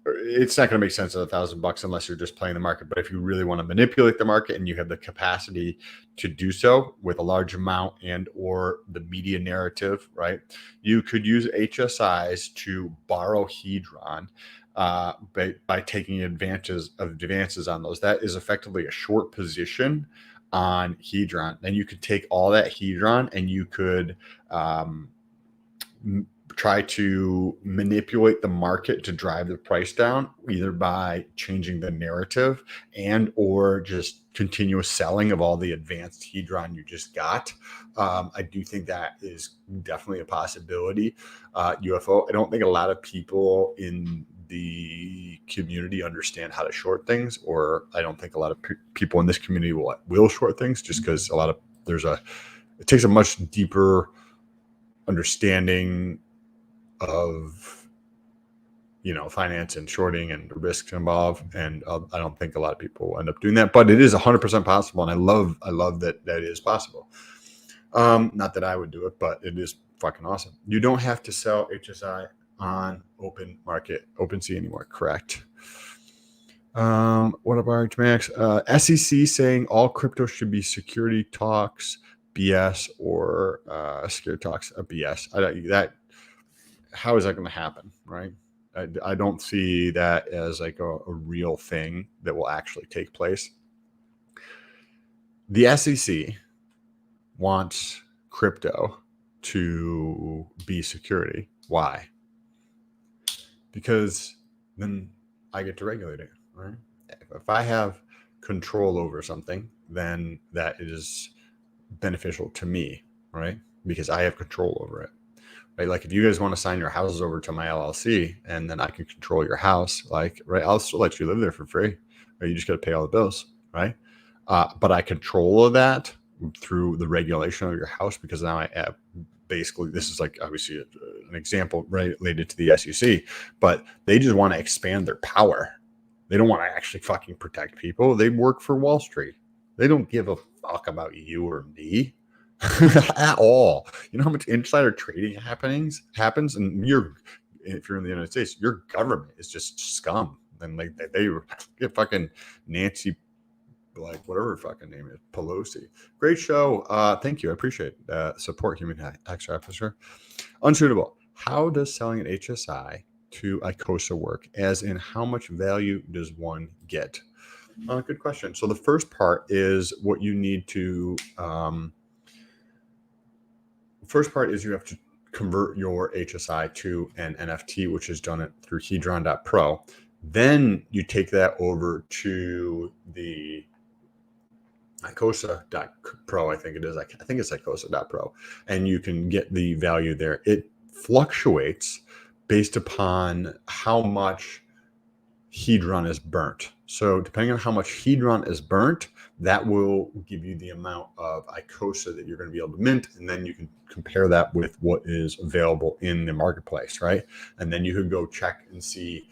it's not going to make sense at $1,000 unless you're just playing the market. But if you really want to manipulate the market and you have the capacity to do so with a large amount and or the media narrative, right? You could use HSIs to borrow Hedron by taking advances on those. That is effectively a short position on Hedron. Then you could take all that Hedron and you could try to manipulate the market to drive the price down, either by changing the narrative and or just continuous selling of all the advanced Hedron you just got. I do think that is definitely a possibility. UFO, I don't think a lot of people in the community understand how to short things, or I don't think a lot of people in this community will short things, just because it takes a much deeper understanding of finance and shorting and the risks involved, and I don't think a lot of people will end up doing that, but it is 100% possible, and I love that is possible. Not that I would do it, but it is fucking awesome. You don't have to sell HSI on open market, OpenSea anymore. Correct. What about Max? SEC saying all crypto should be security talks BS or security talks BS. How is that going to happen, right? I don't see that as like a real thing that will actually take place. The SEC wants crypto to be security. Why? Because then I get to regulate it, right? If I have control over something, then that is beneficial to me, right? Because I have control over it. Right? Like if you guys want to sign your houses over to my LLC and then I can control your house, like, right, I'll still let you live there for free. Right? You just got to pay all the bills, right? But I control that through the regulation of your house, because now I have basically, this is like obviously an example related to the SEC, but they just want to expand their power. They don't want to actually fucking protect people. They work for Wall Street. They don't give a fuck about you or me. At all. You know how much insider trading happens, and if you're in the United States, your government is just scum. And like they get fucking Nancy, like whatever her fucking name is, Pelosi. Great show. Thank you. I appreciate support, human tax officer. Unsuitable. How does selling an HSI to ICOSA work? As in, how much value does one get? Good question. So the first part is what you need to. First part is you have to convert your HSI to an NFT, which is done through hedron.pro. Then you take that over to the ICOSA.pro, I think it is. I think it's ICOSA.pro, and you can get the value there. It fluctuates based upon how much Hedron is burnt. So depending on how much Hedron is burnt, that will give you the amount of ICOSA that you're going to be able to mint, and then you can compare that with what is available in the marketplace, right? And then you could go check and see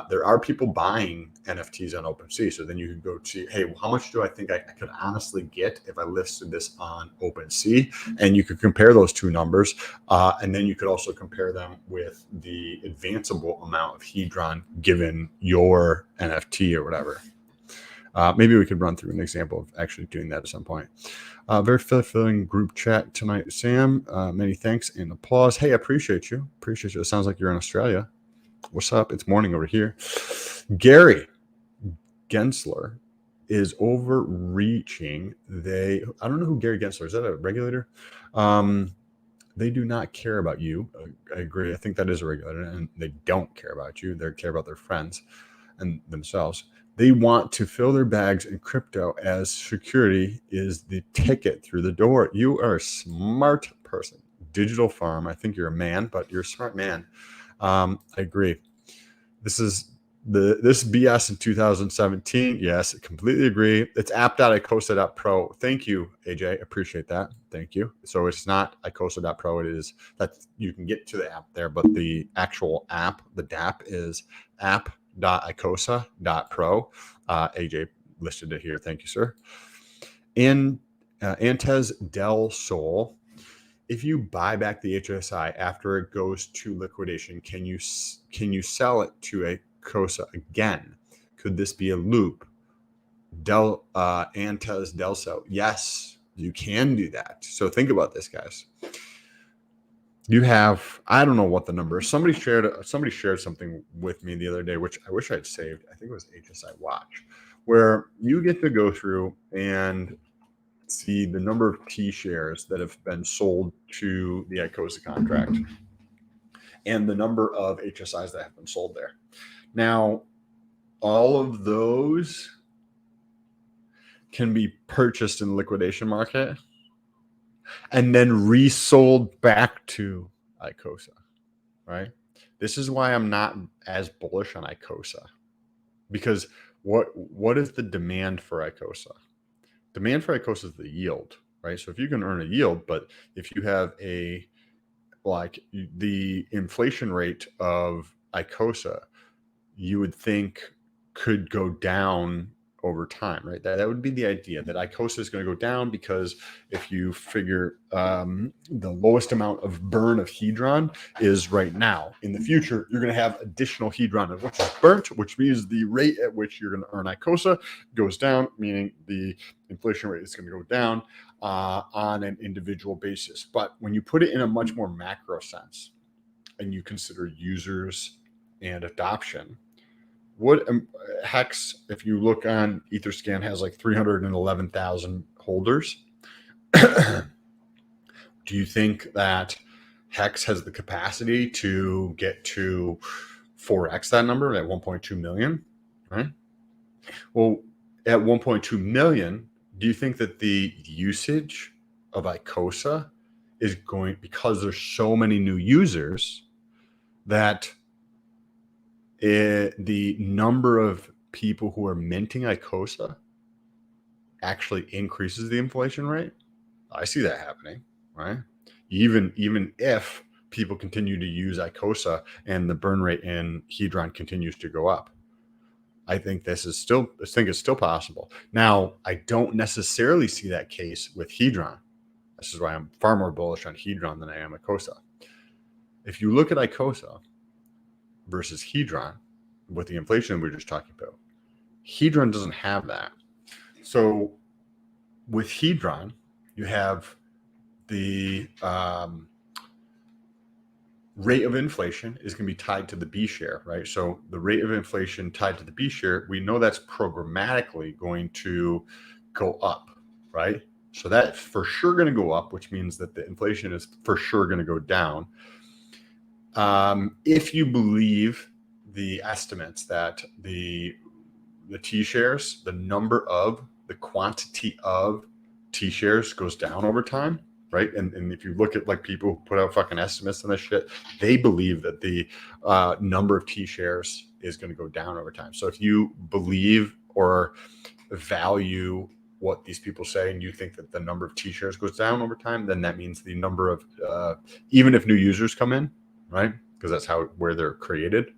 There are people buying NFTs on OpenSea. So then you can go see, hey, how much do I think I could honestly get if I listed this on OpenSea? And you could compare those two numbers. And then you could also compare them with the advanceable amount of Hedron given your NFT or whatever. Maybe we could run through an example of actually doing that at some point. Very fulfilling group chat tonight, Sam. Many thanks and applause. Hey, I appreciate you. Appreciate you. It sounds like you're in Australia. What's up? It's morning over here. Gary Gensler is overreaching. I don't know who Gary Gensler is. That a regulator? They do not care about you. I agree. I think that is a regulator, and they don't care about you. They care about their friends and themselves. They want to fill their bags in crypto as security is the ticket through the door. You are a smart person. Digital Farm. I think you're a man, but you're a smart man. I agree. This is this BS in 2017. Yes, I completely agree. It's app.icosa.pro. Thank you, AJ. Appreciate that. Thank you. So it's not icosa.pro. It is that you can get to the app there, but the actual app, the DApp is app.icosa.pro. AJ listed it here. Thank you, sir. In Antes del Sol, if you buy back the HSI after it goes to liquidation, can you sell it to a COSA again? Could this be a loop? Antes del Sol. Yes, you can do that. So think about this, guys. You have, I don't know what the number is. Somebody shared something with me the other day, which I wish I'd saved. I think it was HSI Watch, where you get to go through and see the number of T shares that have been sold to the ICOSA contract and the number of HSIs that have been sold there. Now, all of those can be purchased in the liquidation market and then resold back to ICOSA, right? This is why I'm not as bullish on ICOSA, because what is the demand for ICOSA? Demand for ICOSA is the yield, right? So if you can earn a yield, but if you have the inflation rate of ICOSA, you would think could go down over time, right? That would be the idea, that ICOSA is going to go down because if you figure the lowest amount of burn of Hedron is right now. In the future, you're going to have additional Hedron of which is burnt, which means the rate at which you're going to earn ICOSA goes down, meaning the inflation rate is going to go down on an individual basis. But when you put it in a much more macro sense and you consider users and adoption, what Hex, if you look on Etherscan, has like 311,000 holders. Do you think that Hex has the capacity to get to 4x that number at 1.2 million? Right. Well, at 1.2 million, do you think that the usage of ICOSA is going, because there's so many new users, that the number of people who are minting ICOSA actually increases the inflation rate? I see that happening, right? Even if people continue to use ICOSA and the burn rate in Hedron continues to go up, I think it's still possible. Now, I don't necessarily see that case with Hedron. This is why I'm far more bullish on Hedron than I am ICOSA. If you look at ICOSA versus Hedron, with the inflation we were just talking about, Hedron doesn't have that. So with Hedron, you have the rate of inflation is going to be tied to the B share, right? So the rate of inflation tied to the B share, we know that's programmatically going to go up, right? So that's for sure going to go up, which means that the inflation is for sure going to go down. If you believe the estimates that the T shares, the quantity of T shares goes down over time, right? And if you look at like people who put out fucking estimates on this shit, they believe that the number of T shares is going to go down over time. So if you believe or value what these people say and you think that the number of T shares goes down over time, then that means the number of even if new users come in, right? Because that's where they're created.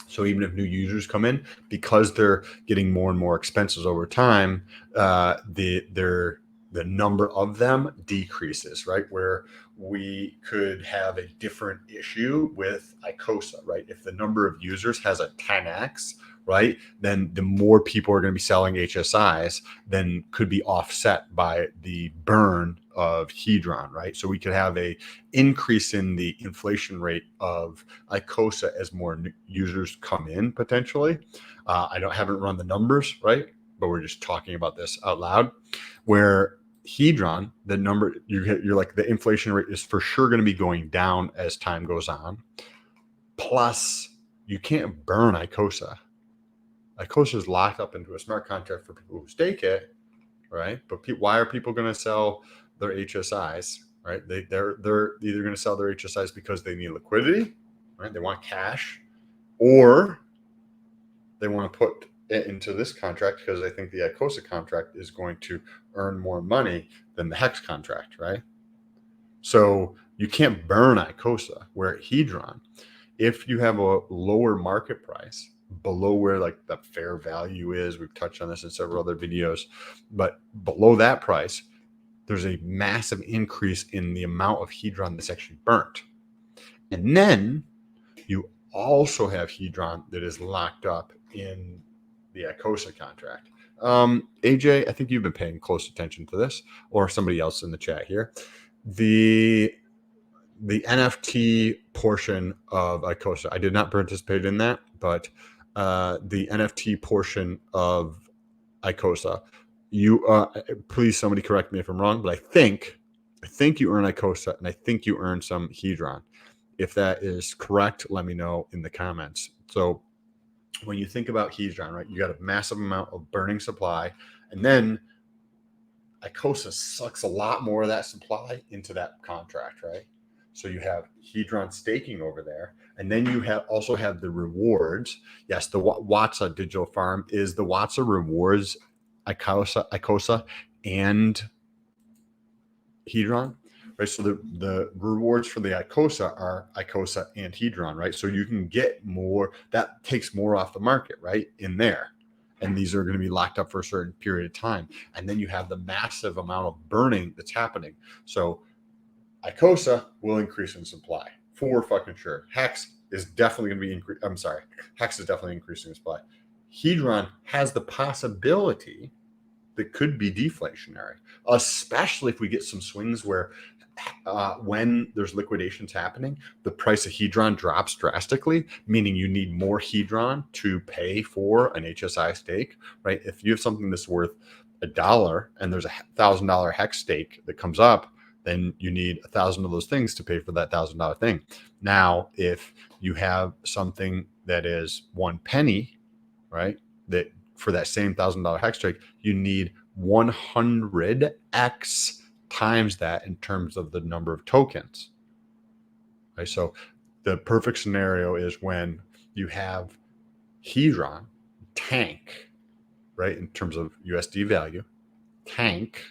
So even if new users come in, because they're getting more and more expenses over time, the number of them decreases, right? Where we could have a different issue with ICOSA, right? If the number of users has a 10x, right, then the more people are going to be selling HSIs, then could be offset by the burn of Hedron, right? So we could have a increase in the inflation rate of ICOSA as more users come in potentially. Haven't run the numbers, right? But we're just talking about this out loud. Where Hedron, the number you're like the inflation rate is for sure going to be going down as time goes on. Plus, you can't burn ICOSA. ICOSA is locked up into a smart contract for people who stake it, right? But why are people going to sell their HSIs, right? They're either going to sell their HSIs because they need liquidity, right? They want cash, or they want to put it into this contract because they think the ICOSA contract is going to earn more money than the Hex contract, right? So you can't burn ICOSA. Where at Hedron, if you have a lower market price below where like the fair value is, we've touched on this in several other videos, but below that price, there's a massive increase in the amount of Hedron that's actually burnt. And then you also have Hedron that is locked up in the ICOSA contract. AJ, I think you've been paying close attention to this, or somebody else in the chat here. The NFT portion of ICOSA, I did not participate in that, but the NFT portion of ICOSA, you please somebody correct me if I'm wrong, but I think you earn ICOSA and I think you earn some Hedron. If that is correct, let me know in the comments. So when you think about Hedron, right, you got a massive amount of burning supply, and then ICOSA sucks a lot more of that supply into that contract, right? So you have Hedron staking over there, and then you also have the rewards. Yes, the Watsa digital farm is the Watsa rewards ICOSA and Hedron, right? So the rewards for the ICOSA are ICOSA and Hedron, right? So you can get more, that takes more off the market, right, in there. And these are going to be locked up for a certain period of time. And then you have the massive amount of burning that's happening. So ICOSA will increase in supply for fucking sure. Hex is definitely going to be Hex is definitely increasing in supply. Hedron has the possibility that could be deflationary, especially if we get some swings where when there's liquidations happening, the price of Hedron drops drastically, meaning you need more Hedron to pay for an HSI stake, right? If you have something that's worth $1 and there's $1,000 Hex stake that comes up, then you need 1,000 of those things to pay for that $1,000 thing. Now, if you have something that is 1 penny, right, that for that same $1,000 Hex stake, you need 100x times that in terms of the number of tokens. Right? So the perfect scenario is when you have Hedron tank, right, in terms of USD value, tank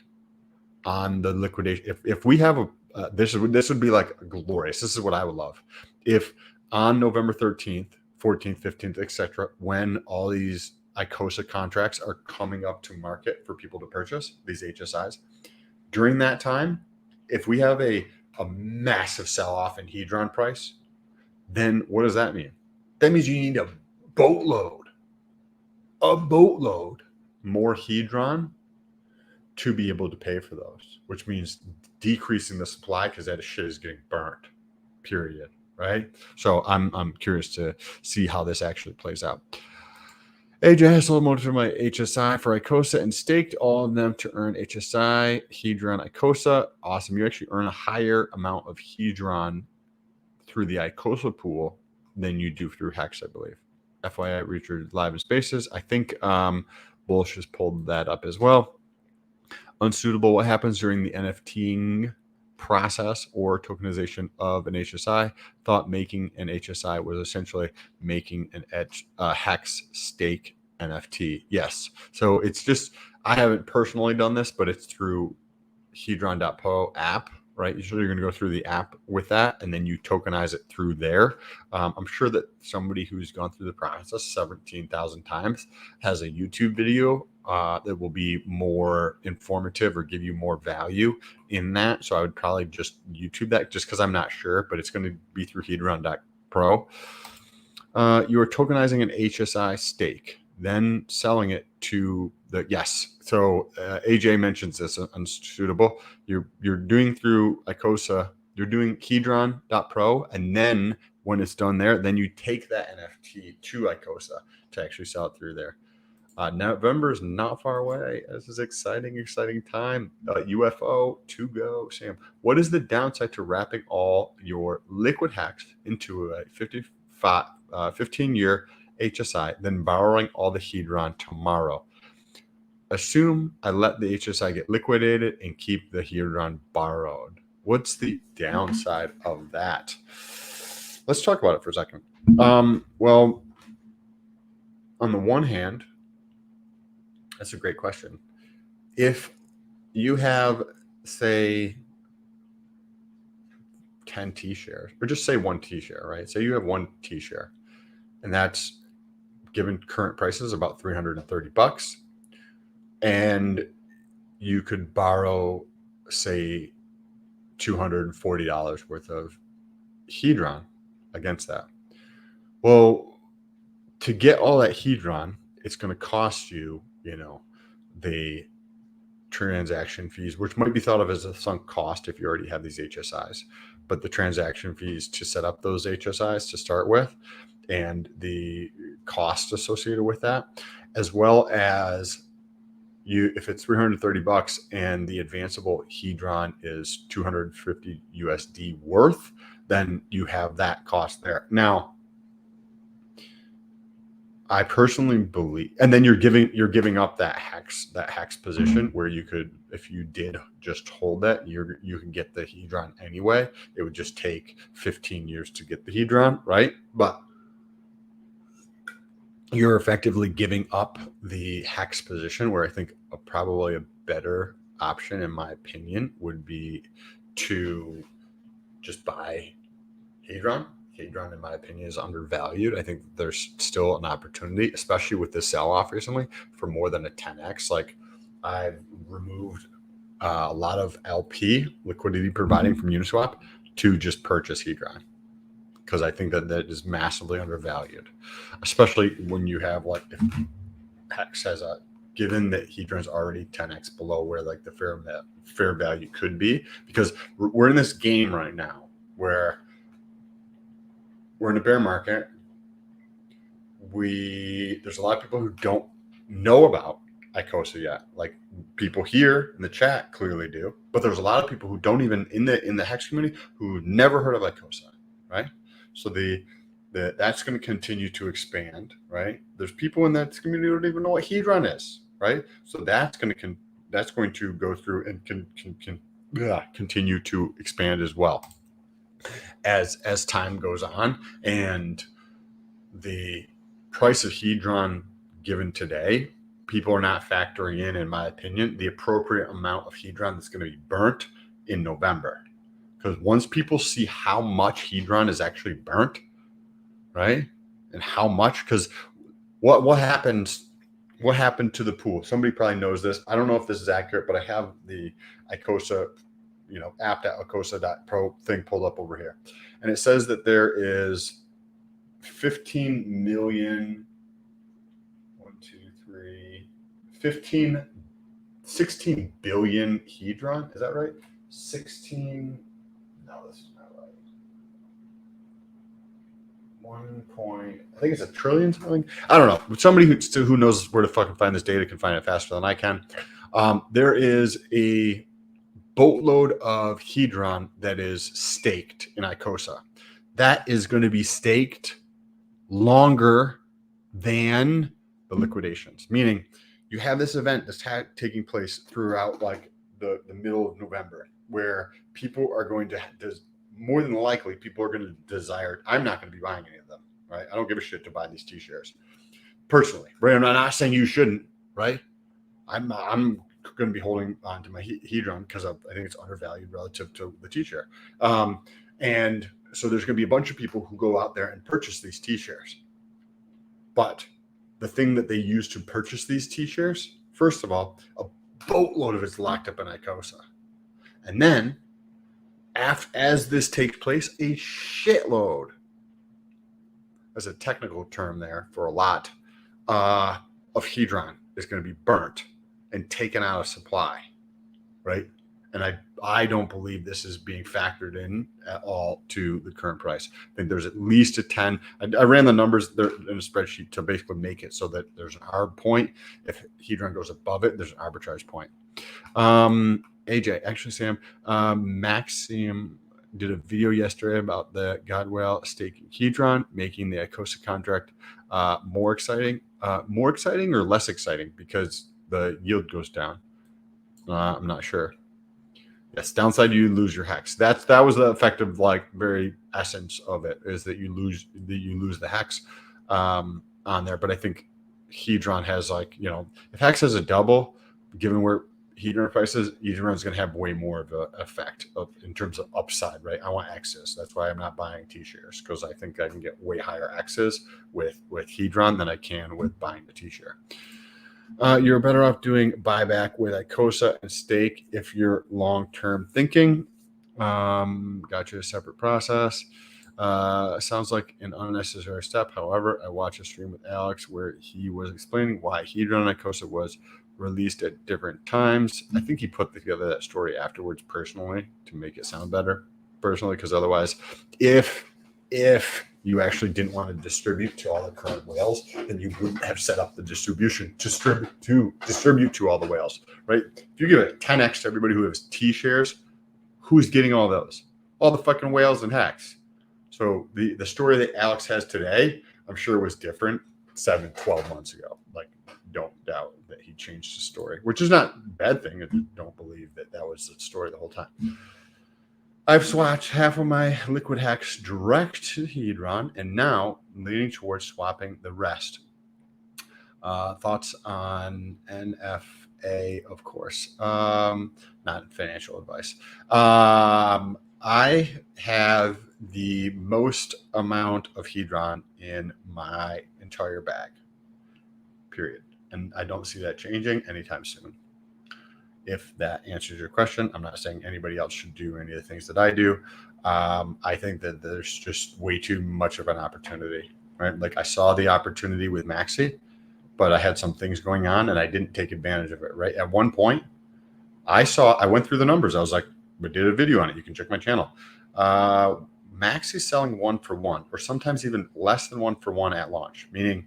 on the liquidation. If we have this would be like glorious. This is what I would love. If on November 13th, 14th, 15th, etc., when all these ICOSA contracts are coming up to market for people to purchase, these HSIs, during that time, if we have a massive sell-off in Hedron price, then what does that mean? That means you need a boatload more Hedron to be able to pay for those, which means decreasing the supply because that shit is getting burnt, period, right? So I'm curious to see how this actually plays out. AJ has sold most of my HSI for ICOSA and staked all of them to earn HSI, Hedron, ICOSA. Awesome. You actually earn a higher amount of Hedron through the ICOSA pool than you do through Hex, I believe. FYI, Richard live in spaces. I think Bullish has pulled that up as well. Unsuitable, what happens during the NFTing process or tokenization of an HSI? Thought making an HSI was essentially making an Hex stake NFT. Yes. So it's just, I haven't personally done this, but it's through Hedron.po app, right? Usually you're going to go through the app with that, and then you tokenize it through there. I'm sure that somebody who's gone through the process 17,000 times has a YouTube video that will be more informative or give you more value in that. So I would probably just YouTube that just because I'm not sure, but it's going to be through Hedron.pro. You are tokenizing an HSI stake, then selling it to the yes. So AJ mentions this unsuitable. You're doing through ICOSA. You're doing Hedron.pro, and then when it's done there, then you take that NFT to ICOSA to actually sell it through there. November is not far away. This is exciting time. UFO to go. Sam, what is the downside to wrapping all your liquid hacks into a 15-year HSI, then borrowing all the Hedron tomorrow? Assume I let the HSI get liquidated and keep the Hedron borrowed. What's the downside of that? Let's talk about it for a second. Well, on the one hand, that's a great question. If you have, say, 10 T shares, or just say 1 T share, right? Say you have 1 T share, and that's given current prices about $330, and you could borrow, say, $240 worth of Hedron against that. Well, to get all that Hedron, it's going to cost you, the transaction fees, which might be thought of as a sunk cost if you already have these HSIs, but the transaction fees to set up those HSIs to start with, and the cost associated with that, as well as if it's $330 and the advanceable Hedron is 250 USD worth, then you have that cost there. Now, I personally believe, and then you're giving up that hex position where you could, if you did just hold that, you can get the Hedron anyway. It would just take 15 years to get the Hedron, right? But you're effectively giving up the hex position, where I think probably a better option, in my opinion, would be to just buy Hedron. Hedron, in my opinion, is undervalued. I think there's still an opportunity, especially with this sell-off recently, for more than a 10x. Like, I've removed a lot of LP liquidity providing from Uniswap to just purchase Hedron, because I think that is massively undervalued, especially when you have, like, if Hex has a, given that Hedron's already 10x below where like the fair value could be, because we're in this game right now where we're in a bear market. There's a lot of people who don't know about ICOSA yet. Like, people here in the chat clearly do, but there's a lot of people who don't even in the Hex community who never heard of ICOSA, right? So that's going to continue to expand, right? There's people in that community who don't even know what Hedron is, right? So that's going to go through and continue to expand as well as time goes on. And the price of Hedron given today, people are not factoring in my opinion, the appropriate amount of Hedron that's going to be burnt in November. Because once people see how much Hedron is actually burnt, right, and how much, because what happened to the pool? Somebody probably knows this. I don't know if this is accurate, but I have the ICOSA, app.icosa.pro thing pulled up over here, and it says that there is 16 billion Hedron. Is that right? 16. No, this is not right. 1 point. I think it's a trillion something. I don't know. Somebody who knows where to fucking find this data can find it faster than I can. There is a boatload of Hedron that is staked in ICOSA. That is going to be staked longer than the liquidations, meaning you have this event that's taking place throughout like the middle of November, where people are going to, more than likely, people are going to desire. I'm not going to be buying any of them, right? I don't give a shit to buy these T shares personally, right? I'm not saying you shouldn't, right? I'm going to be holding on to my Hedron because I think it's undervalued relative to the T-share. And so there's going to be a bunch of people who go out there and purchase these T-shares. But the thing that they use to purchase these T-shares, first of all, a boatload of it's locked up in ICOSA. And then, as this takes place, a shitload, as a technical term there for a lot, of Hedron is going to be burnt and taken out of supply, right? And I don't believe this is being factored in at all to the current price. I think there's at least a 10. I ran the numbers there in a spreadsheet to basically make it so that there's an arb point. If Hedron goes above it, there's an arbitrage point. AJ, actually, Sam, Maxim did a video yesterday about the Godwell staking Hedron, making the ICOSA contract more exciting or less exciting because the yield goes down. I'm not sure. Yes, downside you lose your hex. That was the effective, like, very essence of it, is that you lose the hex on there. But I think Hedron has, like, if hex has a double, given where Hedron prices, Hedron is going to have way more of an effect in terms of upside, right? I want X's. That's why I'm not buying T-shares, because I think I can get way higher X's with Hedron than I can with buying the T-share. You're better off doing buyback with ICOSA and stake if you're long-term thinking. Got you a separate process. Sounds like an unnecessary step. However, I watched a stream with Alex where he was explaining why Hedron and ICOSA was released at different times. I think he put together that story afterwards personally to make it sound better personally, because otherwise, if you actually didn't want to distribute to all the current whales, then you wouldn't have set up the distribution to distribute to all the whales, right? If you give it 10x to everybody who has T-shares, who's getting all those? All the fucking whales and hacks. So the story that Alex has today, I'm sure was different 7-12 months ago. Like, don't doubt that he changed his story, which is not a bad thing. I don't believe that was the story the whole time. I've swapped half of my liquid hex direct to Hedron, and now leaning towards swapping the rest. Thoughts on NFA, of course. Not financial advice. I have the most amount of Hedron in my entire bag, period. And I don't see that changing anytime soon. If that answers your question, I'm not saying anybody else should do any of the things that I do. I think that there's just way too much of an opportunity, right? Like, I saw the opportunity with Maxi, but I had some things going on and I didn't take advantage of it, right? At one point, I went through the numbers. I was like, we did a video on it. You can check my channel. Maxi's selling 1-for-1, or sometimes even less than 1-for-1 at launch, meaning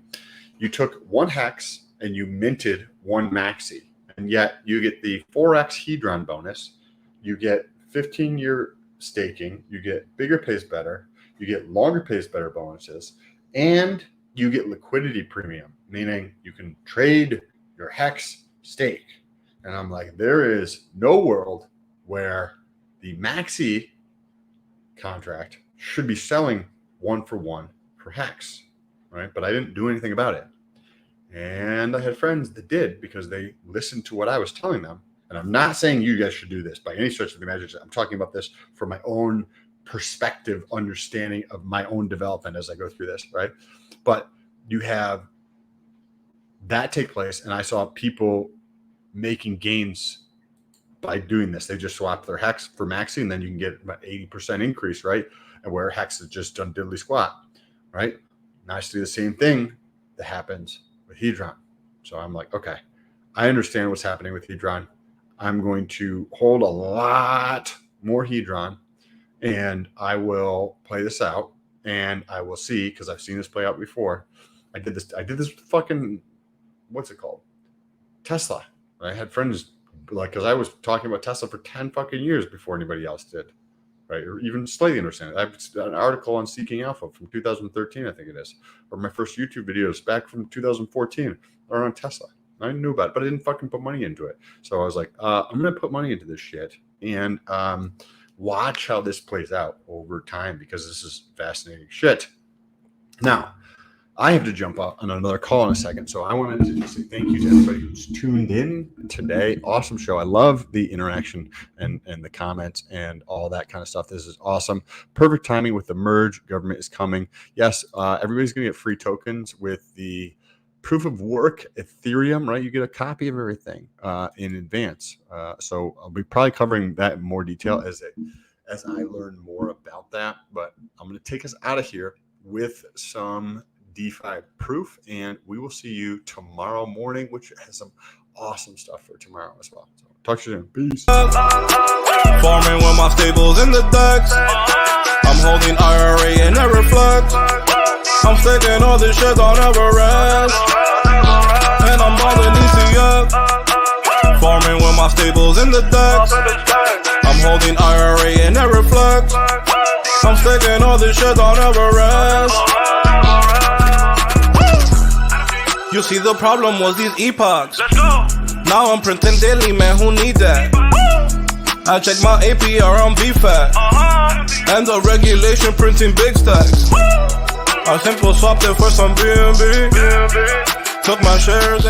you took one hex and you minted one Maxi. And yet you get the 4x Hedron bonus, you get 15-year staking, you get bigger pays better, you get longer pays better bonuses, and you get liquidity premium, meaning you can trade your hex stake. And I'm like, there is no world where the Maxi contract should be selling 1-for-1 for hex, right? But I didn't do anything about it. And I had friends that did, because they listened to what I was telling them. And I'm not saying you guys should do this by any stretch of the imagination. I'm talking about this from my own perspective, understanding of my own development as I go through this, right? But you have that take place, and I saw people making gains by doing this. They just swapped their hex for Maxi, and then you can get about 80% increase, right? And where hex has just done diddly squat, right? Now I see the same thing that happens with Hedron. So I'm like, okay, I understand what's happening with Hedron. I'm going to hold a lot more Hedron, and I will play this out, and I will see, because I've seen this play out before. I did this fucking, what's it called? Tesla. I had friends, like, because I was talking about Tesla for 10 fucking years before anybody else did, right? Or even slightly understand it. I have an article on Seeking Alpha from 2013, I think it is, or my first YouTube videos back from 2014 are on Tesla. I knew about it, but I didn't fucking put money into it. So I was like, I'm going to put money into this shit and watch how this plays out over time, because this is fascinating shit. Now, I have to jump off on another call in a second. So I wanted to just say thank you to everybody who's tuned in today. Awesome show. I love the interaction and the comments and all that kind of stuff. This is awesome. Perfect timing with the merge. Government is coming. Yes, everybody's going to get free tokens with the proof of work Ethereum, right? You get a copy of everything in advance. So I'll be probably covering that in more detail as I learn more about that. But I'm going to take us out of here with some DeFi proof, and we will see you tomorrow morning, which has some awesome stuff for tomorrow as well. So talk to you soon. Peace. Farming with my stables in the decks. I'm holding IRA and never flex. I'm sticking all this shit on Everest. And I'm balling ECF. Farming with my stables in the decks. I'm holding IRA and never flex. I'm sticking all this shit on Everest. You see, the problem was these epochs. Now I'm printing daily, man, who need that? I check my APR on VFAT. And the regulation printing big stacks. I simple swapped it for some BNB. Took my shares